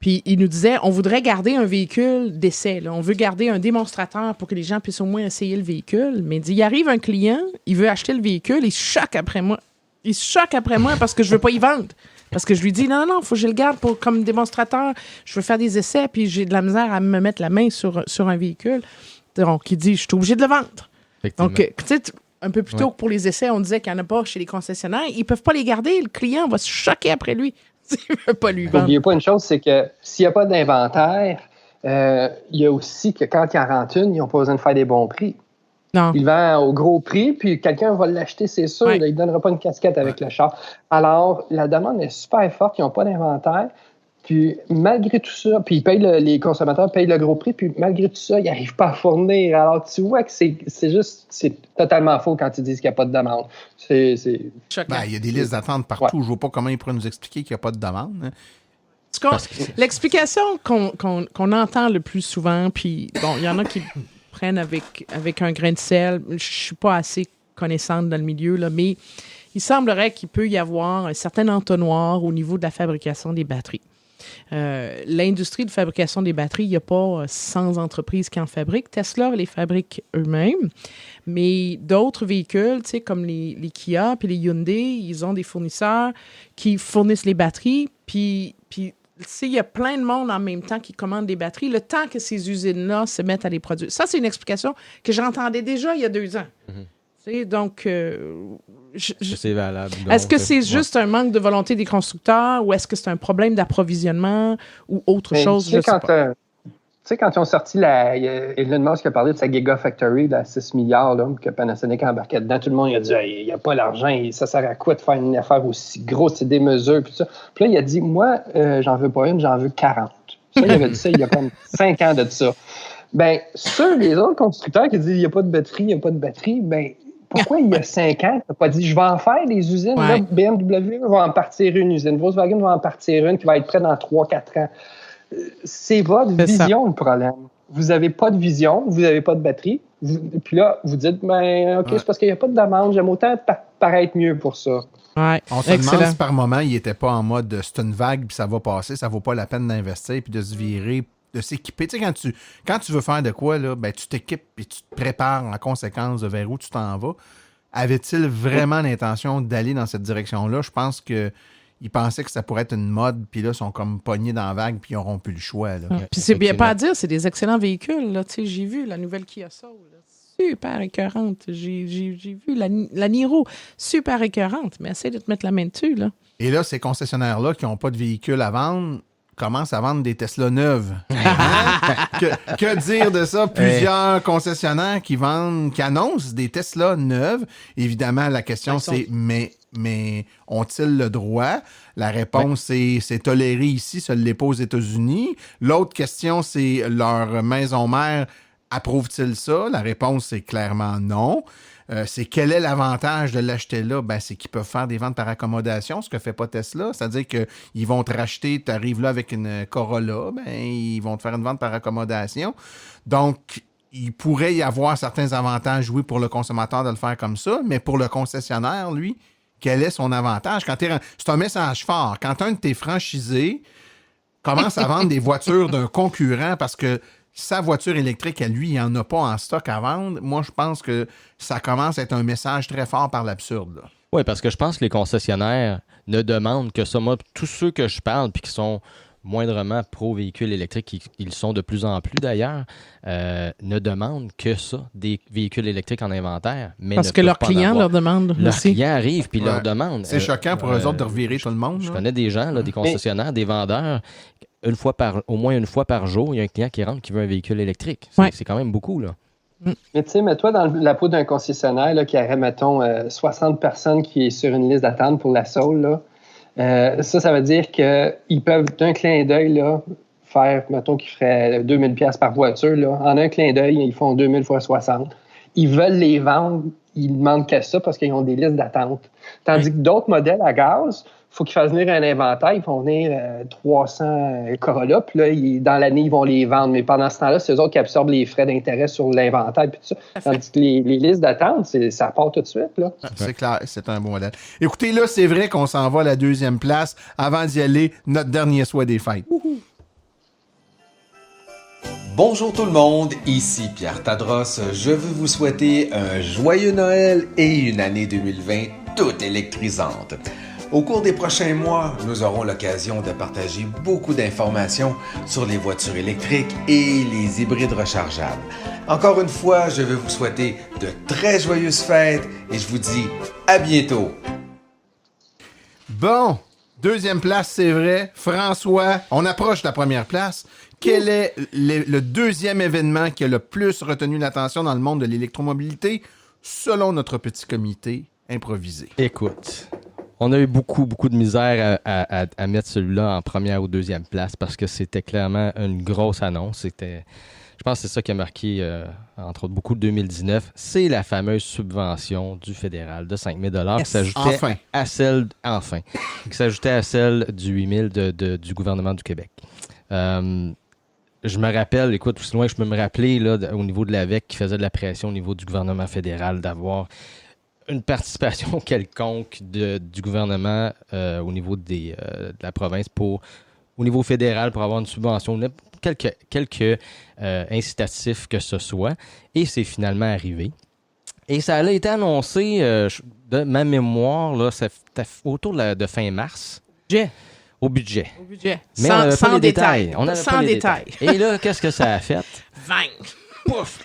ils nous disaient, on voudrait garder un véhicule d'essai. Là. On veut garder un démonstrateur pour que les gens puissent au moins essayer le véhicule. Mais il arrive un client, il veut acheter le véhicule, il se choque après moi. Il se choque après moi parce que je veux pas y vendre. Parce que je lui dis, non, il faut que je le garde comme démonstrateur. Je veux faire des essais, puis j'ai de la misère à me mettre la main sur un véhicule. Donc, il dit, je suis obligé de le vendre. Donc, tu sais, un peu plus tôt que pour les essais, on disait qu'il n'y en a pas chez les concessionnaires. Ils ne peuvent pas les garder. Le client va se choquer après lui. Il ne veut pas lui vendre. N'oubliez pas une chose, c'est que s'il n'y a pas d'inventaire, il y a aussi que quand il en rentre une, ils n'ont pas besoin de faire des bons prix. Non. Il vend au gros prix, puis quelqu'un va l'acheter, c'est sûr. Ouais. Là, il ne donnera pas une casquette avec le char. Alors, la demande est super forte. Ils n'ont pas d'inventaire. Puis, malgré tout ça, puis les consommateurs payent le gros prix, puis malgré tout ça, ils n'arrivent pas à fournir. Alors, tu vois que c'est totalement faux quand ils disent qu'il n'y a pas de demande. C'est choquant. Il y a des listes d'attente partout. Ouais. Je ne vois pas comment ils pourraient nous expliquer qu'il n'y a pas de demande. Hein. L'explication qu'on entend le plus souvent, puis bon, il y en a qui prennent avec un grain de sel. Je ne suis pas assez connaissante dans le milieu, là, mais il semblerait qu'il peut y avoir un certain entonnoir au niveau de la fabrication des batteries. L'industrie de fabrication des batteries, il n'y a pas 100 entreprises qui en fabriquent. Tesla les fabrique eux-mêmes, mais d'autres véhicules, tu sais, comme les Kia puis les Hyundai, ils ont des fournisseurs qui fournissent les batteries, puis il y a plein de monde en même temps qui commandent des batteries, le temps que ces usines-là se mettent à les produire. Ça, c'est une explication que j'entendais déjà il y a 2 ans. Mm-hmm. Donc, c'est valable. Donc, est-ce que c'est juste un manque de volonté des constructeurs ou est-ce que c'est un problème d'approvisionnement ou autre chose? Je sais pas. Tu sais, quand ils ont sorti Elon Musk a parlé de sa Gigafactory à 6 milliards là, que Panasonic embarquait dedans, tout le monde a dit il n'y a pas l'argent, ça sert à quoi de faire une affaire aussi grosse, c'est des mesures, puis ça. Puis là, il a dit moi, j'en veux pas une, j'en veux 40. Ça, il avait dit ça il y a comme 5 ans de ça. Ben, sur les autres constructeurs qui disent il n'y a pas de batterie, ben, pourquoi il y a 5 ans, tu n'as pas dit je vais en faire des usines? Ouais. Là, BMW va en partir une usine, Volkswagen va en partir une qui va être prête dans 3-4 ans. C'est votre vision, le problème. vous n'avez pas de vision, vous n'avez pas de batterie. Puis là, vous dites, OK, c'est parce qu'il n'y a pas de demande, j'aime autant paraître mieux pour ça. Ouais. On se demande si par moment, il n'était pas en mode c'est une vague, puis ça va passer, ça vaut pas la peine d'investir, puis de se virer, de s'équiper. Tu sais, quand tu veux faire de quoi, là, ben, tu t'équipes et tu te prépares en conséquence de vers où tu t'en vas. Avait-il vraiment l'intention d'aller dans cette direction-là? Je pense qu'ils pensaient que ça pourrait être une mode, puis là, ils sont comme pognés dans la vague, puis ils n'auront plus le choix. Là. Puis c'est bien pas à dire, c'est des excellents véhicules. Là. J'ai vu la nouvelle Kia Soul. Super écœurante. J'ai vu la Niro, super écœurante, mais essaye de te mettre la main dessus. Là. Et là, ces concessionnaires-là qui n'ont pas de véhicules à vendre commencent à vendre des Tesla neuves. Que dire de ça? Plusieurs concessionnaires qui annoncent des Tesla neuves. Évidemment, la question c'est, mais ont-ils le droit? La réponse c'est toléré ici, ça ne l'est pas aux États-Unis. L'autre question, c'est leur maison mère. Approuve-t-il ça? La réponse, c'est clairement non. C'est quel est l'avantage de l'acheter là? Ben, c'est qu'ils peuvent faire des ventes par accommodation, ce que fait pas Tesla. C'est-à-dire qu'ils vont te racheter, tu arrives là avec une Corolla, ben, ils vont te faire une vente par accommodation. Donc, il pourrait y avoir certains avantages, oui, pour le consommateur de le faire comme ça, mais pour le concessionnaire, lui, quel est son avantage? C'est un message fort. Quand un de tes franchisés commence à vendre des voitures d'un concurrent parce que sa voiture électrique, à lui, il n'y en a pas en stock à vendre. Moi, je pense que ça commence à être un message très fort par l'absurde. Oui, parce que je pense que les concessionnaires ne demandent que ça. Moi, tous ceux que je parle puis qui sont moindrement pro-véhicules électriques, ils sont de plus en plus d'ailleurs, ne demandent que ça, des véhicules électriques en inventaire. Mais parce que leurs clients leur demandent aussi. Leurs clients arrivent puis leur demandent. C'est choquant pour eux autres de revirer tout le monde. Je connais des gens, là, des concessionnaires, des vendeurs, au moins une fois par jour, il y a un client qui rentre qui veut un véhicule électrique. C'est quand même beaucoup, là. Mais tu sais, mets-toi dans la peau d'un concessionnaire là, qui aurait, mettons, 60 personnes qui est sur une liste d'attente pour la Soul, là. Ça veut dire qu'ils peuvent, d'un clin d'œil, là, faire, mettons, qu'ils feraient 2000 $ par voiture. Là. En un clin d'œil, ils font 2000 fois 60. Ils veulent les vendre, ils ne demandent qu'à ça parce qu'ils ont des listes d'attente. Tandis que d'autres modèles à gaz, il faut qu'ils fassent venir un inventaire. Ils font venir 300 Corolla, puis là, dans l'année, ils vont les vendre. Mais pendant ce temps-là, c'est eux autres qui absorbent les frais d'intérêt sur l'inventaire, puis tout ça. Tandis que les listes d'attente, ça part tout de suite. Là. C'est clair, c'est un bon modèle. Écoutez, là, c'est vrai qu'on s'en va à la 2e place. Avant d'y aller, notre dernier souhait des fêtes. Bonjour tout le monde, ici Pierre Tadros. Je veux vous souhaiter un joyeux Noël et une année 2020 toute électrisante. Au cours des prochains mois, nous aurons l'occasion de partager beaucoup d'informations sur les voitures électriques et les hybrides rechargeables. Encore une fois, je veux vous souhaiter de très joyeuses fêtes et je vous dis à bientôt. Bon, 2e place, c'est vrai. François, on approche de la 1re place. Quel est le 2e événement qui a le plus retenu l'attention dans le monde de l'électromobilité, selon notre petit comité improvisé? Écoute, on a eu beaucoup de misère à mettre celui-là en 1e ou 2e place parce que c'était clairement une grosse annonce. Je pense que c'est ça qui a marqué, entre autres, beaucoup de 2019. C'est la fameuse subvention du fédéral de 5 000 qui s'ajoutait à celle, qui s'ajoutait à celle du 8 000 du gouvernement du Québec. Je me rappelle, écoute, aussi loin que je peux me rappeler, là, au niveau de l'AVEC, qui faisait de la pression au niveau du gouvernement fédéral d'avoir une participation quelconque du gouvernement au niveau de la province au niveau fédéral pour avoir une subvention, quelques incitatifs que ce soit. Et c'est finalement arrivé. Et ça a été annoncé, de ma mémoire, là, c'était autour de fin mars. Au budget. Mais on n'avait pas les détails. Sans détails. Et là, qu'est-ce que ça a fait? 20. Pouf!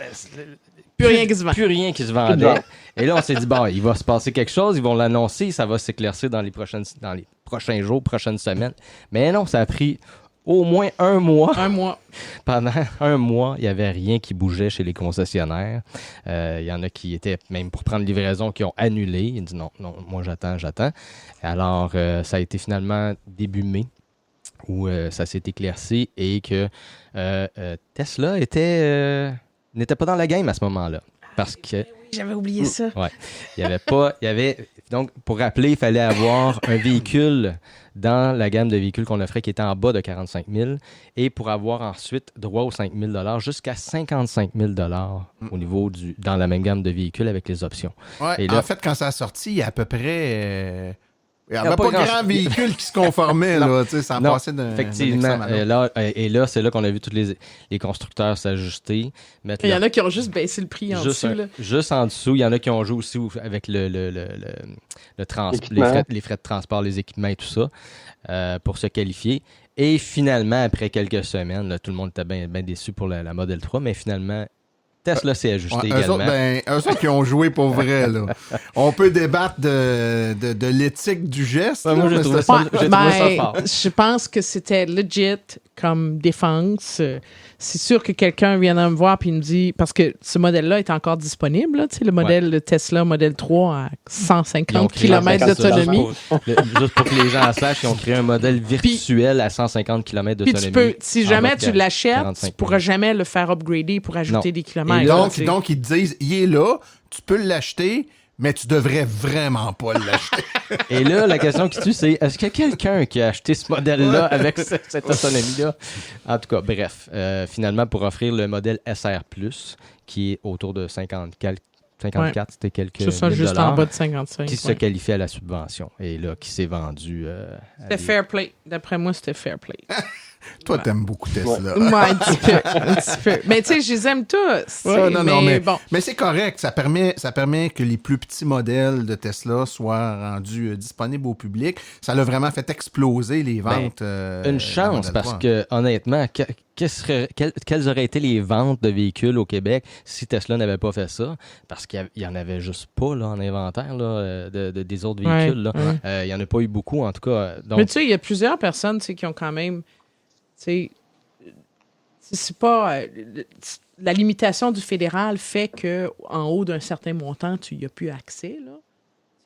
Plus rien qui se vend. Plus rien qui se vendait. Et là, on s'est dit, bon, il va se passer quelque chose, ils vont l'annoncer, ça va s'éclaircir dans les prochains jours, prochaines semaines. Mais non, ça a pris au moins un mois. Pendant un mois, il n'y avait rien qui bougeait chez les concessionnaires. Il y en a qui étaient, même pour prendre livraison, qui ont annulé. Ils ont dit non, moi j'attends. Alors, ça a été finalement début mai où ça s'est éclairci et que Tesla n'était pas dans la game à ce moment-là. Parce que... J'avais oublié ça. Ouais. Il y avait... Donc, pour rappeler, il fallait avoir un véhicule dans la gamme de véhicules qu'on offrait qui était en bas de 45 000 et pour avoir ensuite droit aux 5 000 jusqu'à 55 000 au niveau dans la même gamme de véhicules avec les options. Ouais, et là, en fait, quand ça a sorti, il y a à peu près... il n'y avait pas grand véhicule qui se conformait, là, tu sais, ça passait d'un effectivement. Là, c'est là qu'on a vu tous les constructeurs s'ajuster. Il y en a qui ont juste baissé le prix en dessous. Juste en dessous. Il y en a qui ont joué aussi avec les frais de transport, les équipements et tout ça, pour se qualifier. Et finalement, après quelques semaines, là, tout le monde était bien déçu pour la Model 3, mais finalement... Tesla s'est ajusté également. Eux autres qui ont joué pour vrai, là. On peut débattre de l'éthique du geste. Moi, j'ai trouvé ça fort. Je pense que c'était legit comme défense. C'est sûr que quelqu'un viendra me voir et me dit... Parce que ce modèle-là est encore disponible, là, le modèle de Tesla Model 3 à 150 km d'autonomie. Juste pour que les gens sachent, ils ont créé un modèle virtuel à 150 km d'autonomie. Si jamais tu l'achètes, tu ne pourras jamais le faire upgrader pour ajouter des kilomètres. Donc, ils te disent, il est là, tu peux l'acheter, mais tu devrais vraiment pas l'acheter. Et là, la question qui tue, c'est est-ce qu'il y a quelqu'un qui a acheté ce modèle-là avec cette autonomie-là? En tout cas, bref, finalement, pour offrir le modèle SR+, qui est autour de 54, c'était quelques $1000. C'est ça, juste en bas de 55. Qui se qualifie à la subvention. Et là, qui s'est vendu... c'était fair play. D'après moi, c'était fair play. Toi, t'aimes beaucoup Tesla. Ouais, un petit peu. Mais tu sais, je les aime tous. Mais c'est correct. Ça permet que les plus petits modèles de Tesla soient rendus disponibles au public. Ça a vraiment fait exploser les ventes. Une chance, parce que honnêtement, quelles auraient été les ventes de véhicules au Québec si Tesla n'avait pas fait ça? Parce qu'il n'y en avait juste pas là, en inventaire là, des autres véhicules. Il n'y en a pas eu beaucoup, en tout cas. Donc... Mais tu sais, il y a plusieurs personnes qui ont quand même... C'est pas... la limitation du fédéral fait qu'en haut d'un certain montant, tu n'y as plus accès. Là.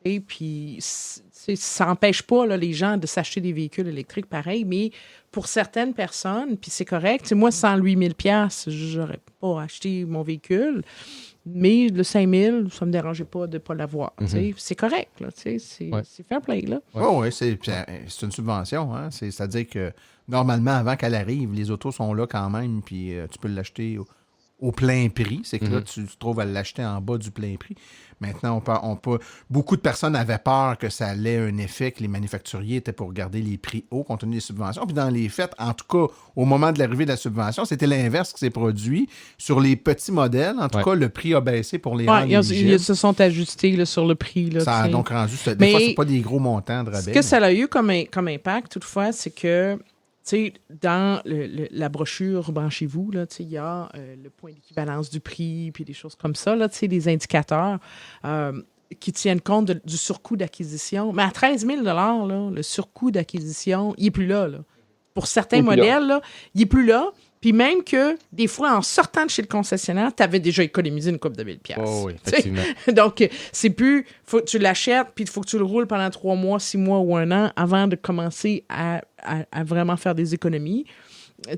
Et puis, ça n'empêche pas là, les gens de s'acheter des véhicules électriques pareil, mais pour certaines personnes, puis c'est correct. Moi, 108 000 $, j'aurais pas acheté mon véhicule. Mais le 5 000, ça me dérangeait pas de ne pas l'avoir. C'est correct. Là, c'est fair play. Là. Oui, c'est une subvention. Hein? C'est-à-dire que normalement, avant qu'elle arrive, les autos sont là quand même, puis tu peux l'acheter au plein prix. C'est que là, tu te trouves à l'acheter en bas du plein prix. Maintenant, beaucoup de personnes avaient peur que ça allait un effet, que les manufacturiers étaient pour garder les prix hauts compte tenu des subventions. Puis dans les faits, en tout cas, au moment de l'arrivée de la subvention, c'était l'inverse qui s'est produit. Sur les petits modèles, en tout cas, le prix a baissé pour les rendre éligibles. Ils se sont ajustés là, sur le prix. Là, ça a donc rendu... Des fois, c'est pas des gros montants de rabais. Ce que ça a eu comme impact, toutefois, c'est que dans la brochure Branchez-vous, il y a le point d'équivalence du prix, puis des choses comme ça, là, des indicateurs qui tiennent compte du surcoût d'acquisition. Mais à 13 000 $, le surcoût d'acquisition, il n'est plus là. Pour certains modèles, là, il n'est plus là. Puis même que, des fois, en sortant de chez le concessionnaire, tu avais déjà économisé une couple de 1000 $. Oh oui, effectivement. Donc, c'est plus... faut que tu l'achètes, puis il faut que tu le roules pendant 3 mois, 6 mois ou 1 an avant de commencer à vraiment faire des économies. Et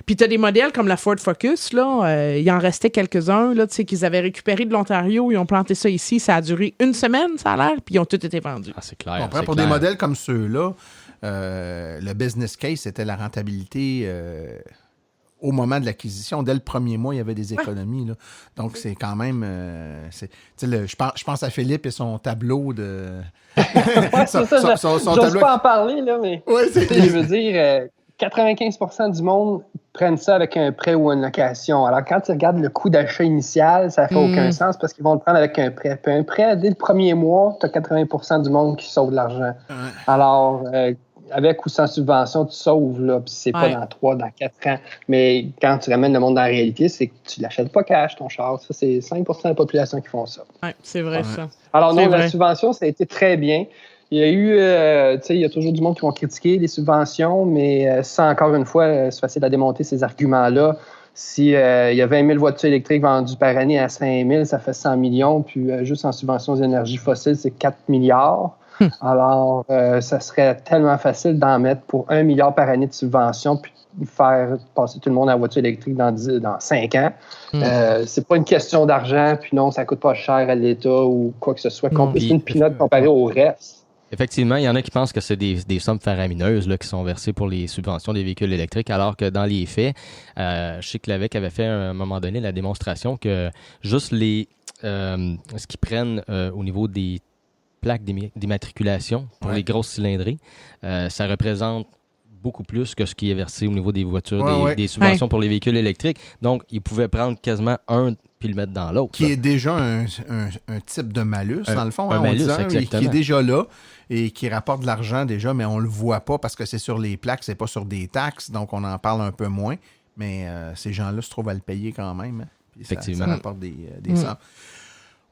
puis tu as des modèles comme la Ford Focus, là, il en restait quelques-uns là, qu'ils avaient récupéré de l'Ontario, ils ont planté ça ici, ça a duré 1 semaine, ça a l'air, puis ils ont tous été vendus. Ah, c'est clair. Pour des modèles comme ceux-là, le business case, c'était la rentabilité au moment de l'acquisition. Dès le premier mois, il y avait des économies. Là. Donc, c'est quand même... je pense à Philippe et son tableau de... J'ose pas en parler, là, mais je veux dire, 95% du monde prennent ça avec un prêt ou une location. Alors, quand tu regardes le coût d'achat initial, ça fait aucun sens parce qu'ils vont le prendre avec un prêt. Puis un prêt, dès le premier mois, tu as 80% du monde qui sauve de l'argent. Alors... avec ou sans subvention, tu sauves, là, puis c'est pas dans 3, dans 4 ans. Mais quand tu ramènes le monde dans la réalité, c'est que tu l'achètes pas cash, ton char. Ça, c'est 5% de la population qui font ça. Oui, c'est vrai, ça. Alors non, la subvention, ça a été très bien. Il y a eu, il y a toujours du monde qui vont critiquer les subventions, mais ça, encore une fois, c'est facile à démonter ces arguments-là. Si il y a 20 000 voitures électriques vendues par année à 5 000, ça fait 100 millions, puis juste en subventions d'énergie fossile, c'est 4 milliards. Alors, ça serait tellement facile d'en mettre pour 1 milliard par année de subventions, puis faire passer tout le monde à la voiture électrique dans 5 ans. C'est pas une question d'argent, puis non, ça coûte pas cher à l'État ou quoi que ce soit. C'est une pinotte comparée au reste. Effectivement, il y en a qui pensent que c'est des sommes faramineuses là, qui sont versées pour les subventions des véhicules électriques, alors que dans les faits, je sais que l'AVEC avait fait à un moment donné la démonstration que juste ce qu'ils prennent au niveau des plaques d'immatriculation pour les grosses cylindrées, ça représente beaucoup plus que ce qui est versé au niveau des voitures, des subventions pour les véhicules électriques. Donc, ils pouvaient prendre quasiment un puis le mettre dans l'autre. Qui est déjà un type de malus, dans le fond. Un malus, exactement. Qui est déjà là et qui rapporte de l'argent déjà, mais on le voit pas parce que c'est sur les plaques, c'est pas sur des taxes, donc on en parle un peu moins. Mais ces gens-là se trouvent à le payer quand même. Hein, puis effectivement. Ça rapporte des sommes.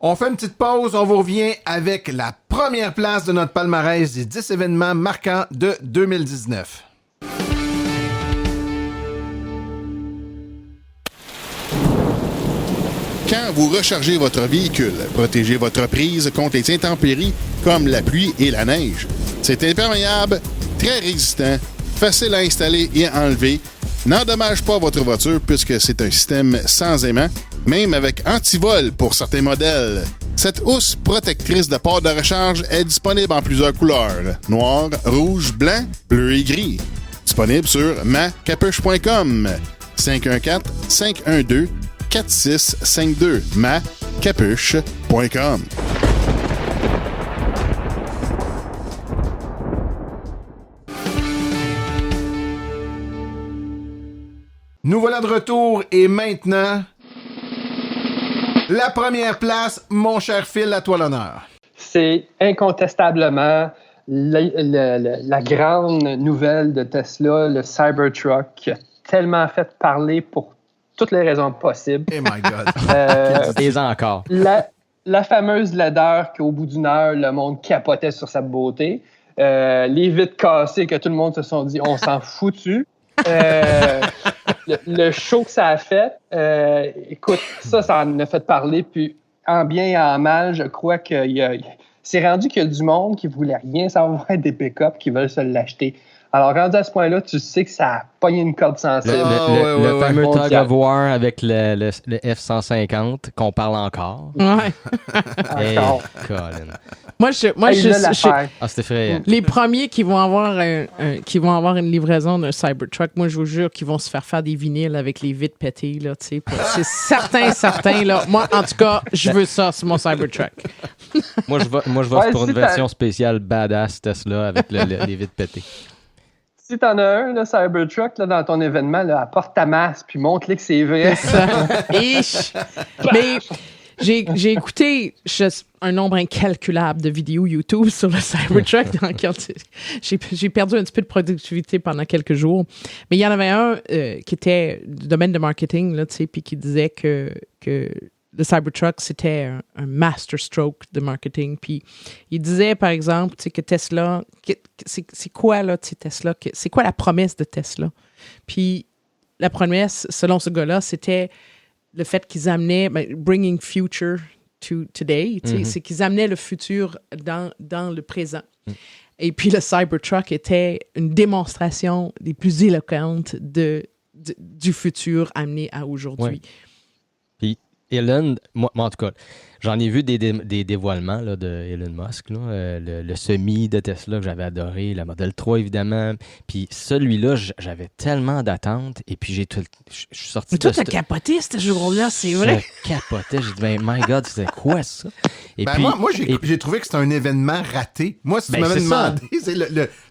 On fait une petite pause, on vous revient avec la première place de notre palmarès des 10 événements marquants de 2019. Quand vous rechargez votre véhicule, protégez votre prise contre les intempéries comme la pluie et la neige. C'est imperméable, très résistant, facile à installer et à enlever, n'endommage pas votre voiture puisque c'est un système sans aimant, même avec antivol pour certains modèles. Cette housse protectrice de port de recharge est disponible en plusieurs couleurs, noir, rouge, blanc, bleu et gris. Disponible sur macapuche.com 514-512-4652 macapuche.com. Nous voilà de retour et maintenant, la première place, mon cher Phil, à toi l'honneur. C'est incontestablement la grande nouvelle de Tesla, le Cybertruck, qui a tellement fait parler pour toutes les raisons possibles. Oh my God! Et encore. La fameuse laideur qu'au bout d'une heure, le monde capotait sur sa beauté. Les vitres cassées que tout le monde se sont dit, on s'en foutu. Le show que ça a fait, écoute, ça en a fait parler, puis en bien et en mal, je crois que c'est rendu qu'il y a du monde qui voulait rien savoir des pick-up qui veulent se l'acheter. Alors, rendu à ce point-là, tu sais que ça a pogné une corde sensible. Le fameux Tug of War avec le F-150 qu'on parle encore. Ouais. Hey, Colin. Moi, c'était effrayant. Les premiers qui vont avoir une livraison d'un Cybertruck, moi, je vous jure qu'ils vont se faire des vinyles avec les vitres pétées, là, tu sais. C'est certain, là. Moi, en tout cas, je veux ça sur mon Cybertruck. Moi, je vote pour une version spéciale badass Tesla avec les vitres pétées. Si t'en as un, le Cybertruck, là, dans ton événement, là, apporte ta masse puis montre-le que c'est vrai. C'est ça. Mais j'ai écouté un nombre incalculable de vidéos YouTube sur le Cybertruck. J'ai perdu un petit peu de productivité pendant quelques jours. Mais il y en avait un qui était du domaine de marketing, là, puis qui disait que le Cybertruck, c'était un masterstroke de marketing. Puis il disait, par exemple, que Tesla, c'est quoi, là, Tesla? C'est quoi la promesse de Tesla? Puis la promesse, selon ce gars-là, c'était le fait qu'ils amenaient bringing future to today. C'est qu'ils amenaient le futur dans le présent. Et puis le Cybertruck était une démonstration des plus éloquentes du futur amené à aujourd'hui. Puis Elon, moi, en tout cas, j'en ai vu des dévoilements là, de Elon Musk, là, le semi de Tesla que j'avais adoré, la Model 3 évidemment. Puis celui-là, j'avais tellement d'attentes et puis je suis sorti. Mais toi, t'as capoté ce jour-là, c'est vrai. Je capotais, j'ai dit, my God, c'était quoi ça? Et puis, moi j'ai trouvé que c'était un événement raté. Moi, si tu m'avais demandé, c'est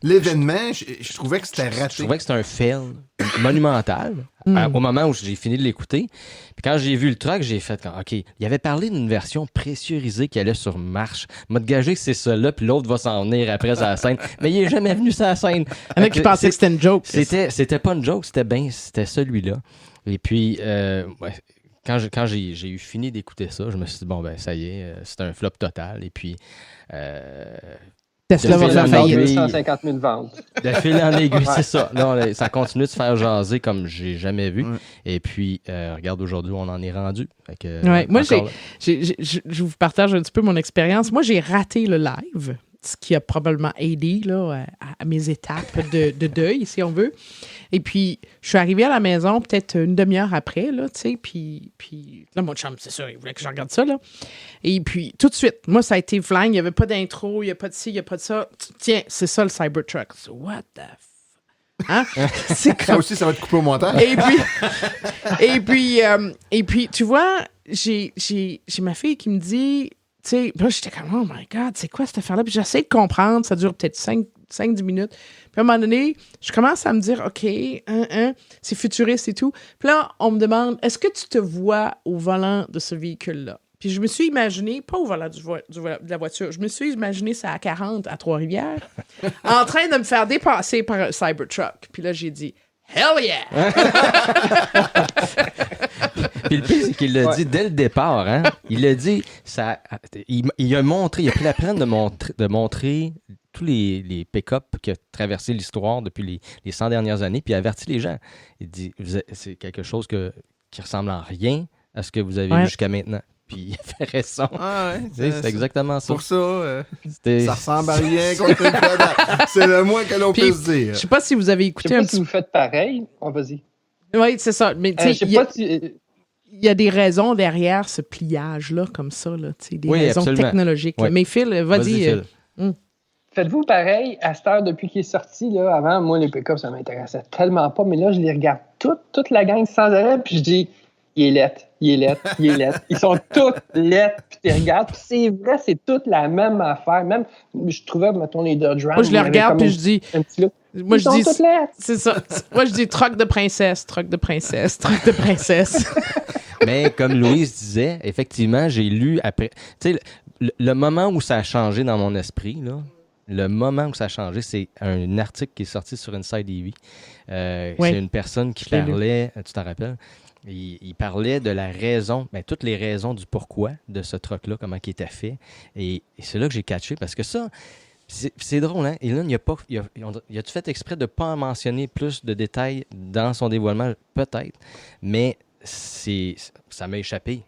l'événement, je trouvais que c'était raté. Je trouvais que c'était un fail monumental au moment où j'ai fini de l'écouter. Puis quand j'ai vu le truck, j'ai fait, OK, il avait parlé d'une version pressurisée qui allait sur marche. M'a gagé que c'est ça là, puis l'autre va s'en venir après sur la scène. Mais il est jamais venu sur la scène. Il y en a qui pensaient que c'était une joke. C'était pas une joke, c'était celui-là. Et puis, quand j'ai eu fini d'écouter ça, je me suis dit, bon, ben ça y est, c'est un flop total. Et puis... Tesla va faire faillite. 150 000 ventes. De fil en aiguille, c'est ça. Non, ça continue de se faire jaser comme j'ai jamais vu. Et puis, regarde, aujourd'hui, on en est rendu. Moi, je vous partage un petit peu mon expérience. Moi, j'ai raté le live ce qui a probablement aidé là, à mes étapes de deuil, si on veut. Et puis, je suis arrivée à la maison peut-être une demi-heure après, là, tu sais, puis là, mon chum, c'est sûr, il voulait que je regarde ça, là. Et puis, tout de suite, moi, ça a été flingue, il n'y avait pas d'intro, il n'y a pas de ci, il n'y a pas de ça. Tiens, c'est ça le Cybertruck. So, what the Hein? C'est ça aussi, ça va être coupé au montage. Et puis, tu vois, j'ai ma fille qui me dit, tu sais, là, j'étais comme, oh my God, c'est quoi cette affaire-là? Puis j'essaie de comprendre, ça dure peut-être 5-10 minutes. Puis à un moment donné, je commence à me dire, OK, c'est futuriste et tout. Puis là, on me demande, est-ce que tu te vois au volant de ce véhicule-là? Puis je me suis imaginé, pas au volant de la voiture, je me suis imaginé ça à 40 à Trois-Rivières, en train de me faire dépasser par un Cybertruck. Puis là, j'ai dit, hell yeah! Puis le pire, c'est qu'il l'a dit dès le départ. Hein? Il l'a dit, il a montré, il a pris la peine de montrer tous les pick-up qui ont traversé l'histoire depuis les 100 dernières années, puis il a averti les gens. Il dit, c'est quelque chose qui ressemble en rien à ce que vous avez vu jusqu'à maintenant. Puis il a fait raison. Ah ouais, c'est exactement ça. Pour ça, ça ressemble à rien qu'on te fait. C'est le moins que l'on puisse dire. Je sais pas si vous avez écouté un petit... si vous faites pareil. Vas-y. Oui, c'est ça. Mais tu sais, il y a des raisons derrière ce pliage-là, comme ça, là, des raisons absolument. Technologiques. Oui. Mais Phil, vas-y. Phil. Faites-vous pareil à cette heure depuis qu'il est sorti? Là, avant, moi, les pick-up, ça m'intéressait tellement pas. Mais là, je les regarde toute la gang sans arrêt, puis je dis... Il est lettre. Ils sont toutes lettres, puis tu regardes. Puis c'est vrai, c'est toute la même affaire. Même, je trouvais, mettons, les Dodge Ram. Moi, je les regarde, puis je dis... Moi, je dis... C'est ça. Moi, je dis truck de princesse. Mais comme Louise disait, effectivement, j'ai lu après... Tu sais, le moment où ça a changé dans mon esprit, là, c'est un article qui est sorti sur Inside EV. C'est une personne qui parlait... Tu t'en rappelles? Il parlait de la raison, toutes les raisons du pourquoi de ce truck-là, comment il était fait. Et c'est là que j'ai catché, parce que ça, c'est drôle, hein? Et là, il a-tu fait exprès de ne pas en mentionner plus de détails dans son dévoilement? Peut-être, mais ça m'a échappé,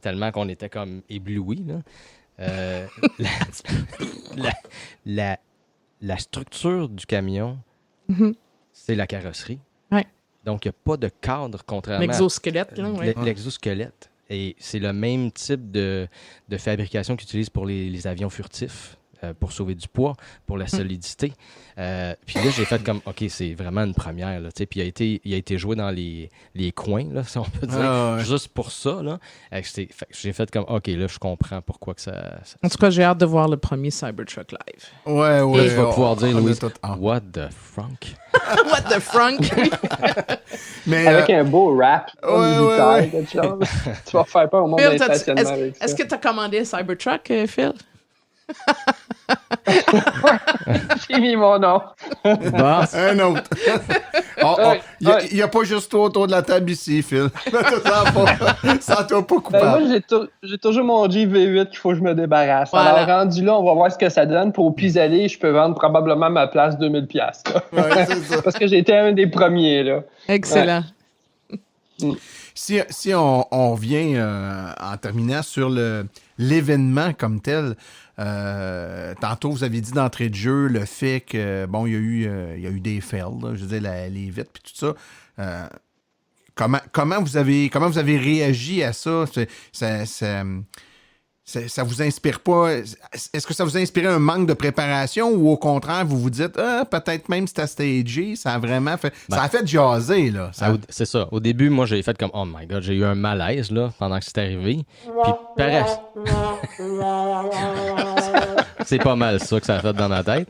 tellement qu'on était comme éblouis, là. La structure du camion, c'est la carrosserie. Ouais. Donc, il n'y a pas de cadre, contrairement l'exosquelette, à l'exosquelette. Et c'est le même type de fabrication qu'ils utilisent pour les avions furtifs, pour sauver du poids, pour la solidité. Puis là, j'ai fait comme, OK, c'est vraiment une première. Là, puis il a été joué dans les coins, là, si on peut dire, juste pour ça. Là. J'ai fait comme, OK, là, je comprends pourquoi que ça... En tout cas, j'ai hâte de voir le premier Cybertruck live. Ouais. Et je vais pouvoir dire, Louise, what the frunk? What the frunk? Mais, avec un beau rap militaire, quelque chose. Tu vas faire peur au monde Phil, des stationnements avec ça. Est-ce que tu as commandé un Cybertruck, Phil? J'ai mis mon nom. Un autre. Il n'y a pas juste toi autour de la table ici, Phil. Ça t'a pas coupable. Moi, j'ai toujours mon GV8 qu'il faut que je me débarrasse. Voilà. Alors, rendu là, on va voir ce que ça donne. Pour pis-aller, je peux vendre probablement ma place 2000$. Ouais, c'est ça. Parce que j'ai été un des premiers. Là. Excellent. Ouais. Si on revient en terminant sur l'événement comme tel, tantôt vous avez dit d'entrée de jeu le fait que bon il y a eu des fails, là, je veux dire les vitres puis tout ça. Comment vous avez réagi à ça? Ça vous inspire pas? Est-ce que ça vous a inspiré un manque de préparation ou au contraire, vous vous dites peut-être même c'était stagé, ça a vraiment fait. Ça a fait jaser, là. C'est ça. Au début, moi j'ai fait comme oh my god, j'ai eu un malaise là pendant que c'est arrivé. Puis c'est pas mal ça que ça a fait dans ma tête.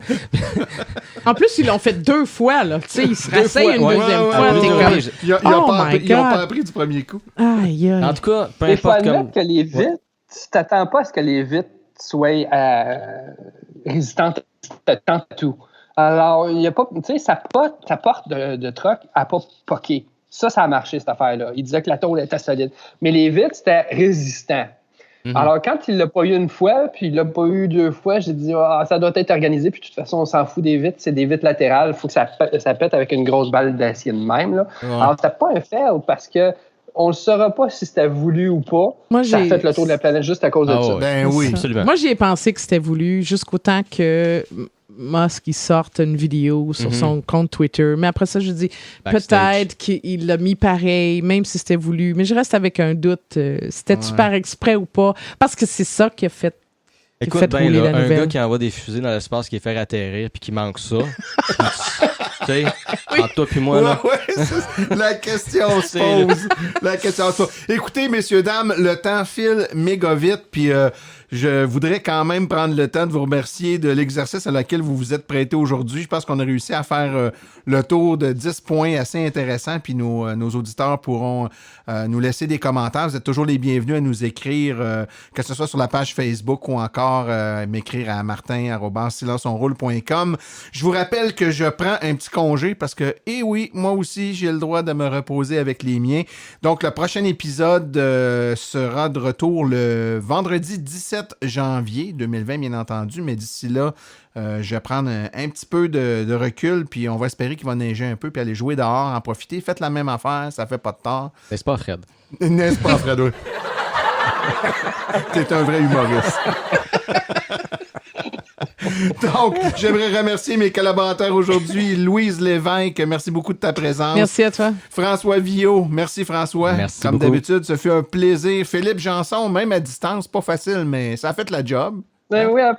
En plus, ils l'ont fait 2 fois, là. Tu sais, ils se rasseyent une deuxième fois. Ils n'ont pas appris du premier coup. Aïe, aïe. En tout cas, peu il faut importe admettre que les vitres, tu t'attends pas à ce que les vitres soient résistantes à tout. Alors, il y a pas, tu sais, sa porte de truck n'a pas poqué. Ça a marché, cette affaire-là. Il disait que la tôle était solide. Mais les vitres, c'était résistant. Mm-hmm. Alors, quand il l'a pas eu une fois, puis il l'a pas eu 2 fois, j'ai dit, ça doit être organisé, puis de toute façon, on s'en fout des vitres, c'est des vitres latérales, il faut que ça pète avec une grosse balle d'acier de même, là. Ouais. Alors, c'était pas un fail, parce que on ne saura pas si c'était voulu ou pas. Moi, ça a fait le tour de la planète juste à cause de ça. Ben oui, absolument. Moi, j'y ai pensé que c'était voulu jusqu'au temps que Musk il sorte une vidéo sur son compte Twitter. Mais après ça, je dis peut-être qu'il l'a mis pareil, même si c'était voulu. Mais je reste avec un doute. C'était-tu par exprès ou pas? Parce que c'est ça qui a fait. Écoute, ben là, un gars qui envoie des fusées dans l'espace qui est fait atterrir puis qui manque ça. Tu sais, entre toi puis moi, là. La question se pose. La question se pose. Écoutez, messieurs, dames, le temps file méga vite, puis je voudrais quand même prendre le temps de vous remercier de l'exercice à laquelle vous vous êtes prêtés aujourd'hui. Je pense qu'on a réussi à faire le tour de 10 points assez intéressants, puis nos auditeurs pourront nous laisser des commentaires. Vous êtes toujours les bienvenus à nous écrire, que ce soit sur la page Facebook ou encore m'écrire à martin@silenceonroule.com. Je vous rappelle que je prends un petit congé parce que, oui, moi aussi, j'ai le droit de me reposer avec les miens. Donc, le prochain épisode sera de retour le vendredi 17 janvier 2020, bien entendu, mais d'ici là, je vais prendre un petit peu de recul, puis on va espérer qu'il va neiger un peu, puis aller jouer dehors, en profiter. Faites la même affaire, ça fait pas de tort. N'est-ce pas, Fred? N'est-ce pas, Fred? Oui. T'es un vrai humoriste. Donc, j'aimerais remercier mes collaborateurs aujourd'hui. Louise Lévesque, merci beaucoup de ta présence. Merci à toi. François Villot, merci François. Merci Comme beaucoup. d'habitude, ça fait un plaisir. Philippe Janson, même à distance, pas facile, mais ça a fait la job. Ben oui, à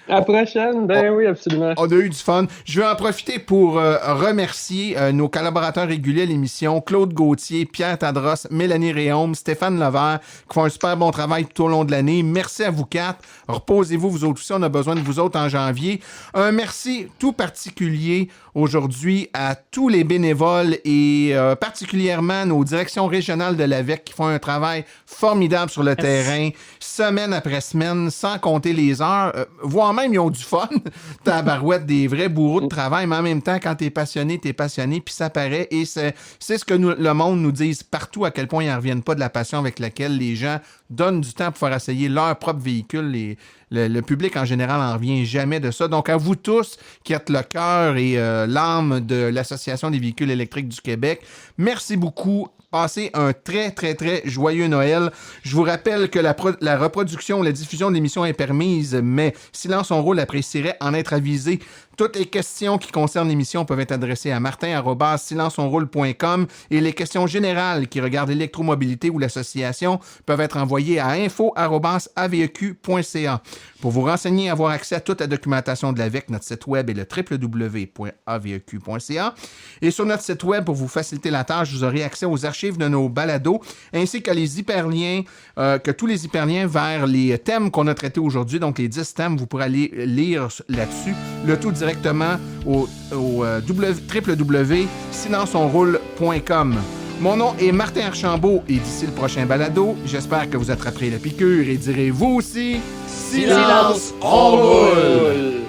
la prochaine. Ben oui, absolument. On a eu du fun. Je vais en profiter pour remercier nos collaborateurs réguliers à l'émission, Claude Gauthier, Pierre Tadros, Mélanie Réaume, Stéphane Levert, qui font un super bon travail tout au long de l'année. Merci à vous quatre. Reposez-vous, vous autres aussi. On a besoin de vous autres en janvier. Un merci tout particulier aujourd'hui à tous les bénévoles et particulièrement nos directions régionales de l'AVEC qui font un travail formidable sur le terrain, semaine après semaine, sans compter les heures, voire même ils ont du fun, tabarouette, des vrais bourreaux de travail, mais en même temps, quand t'es passionné, puis ça paraît, et c'est ce que le monde nous dit partout, à quel point ils n'en reviennent pas de la passion avec laquelle les gens donnent du temps pour faire essayer leur propre véhicule. Le public, en général, n'en revient jamais de ça. Donc, à vous tous qui êtes le cœur et l'âme de l'Association des véhicules électriques du Québec, merci beaucoup. Passez un très, très, très joyeux Noël. Je vous rappelle que la reproduction, la diffusion de l'émission est permise, mais Silence on roule apprécierait en être avisé. Toutes les questions qui concernent l'émission peuvent être adressées à martin@silenceonroule.com et les questions générales qui regardent l'électromobilité ou l'association peuvent être envoyées à info@aveq.ca. Pour vous renseigner et avoir accès à toute la documentation de l'AVEC, notre site web est le www.aveq.ca. Et sur notre site web, pour vous faciliter la tâche, vous aurez accès aux archives de nos balados ainsi qu'à les hyperliens, que tous les hyperliens vers les thèmes qu'on a traités aujourd'hui. Donc, les 10 thèmes, vous pourrez aller lire là-dessus. Le tout directement au www.silenceonroule.com. Mon nom est Martin Archambault et d'ici le prochain balado, j'espère que vous attraperez la piqûre et direz vous aussi... Silence, on roule!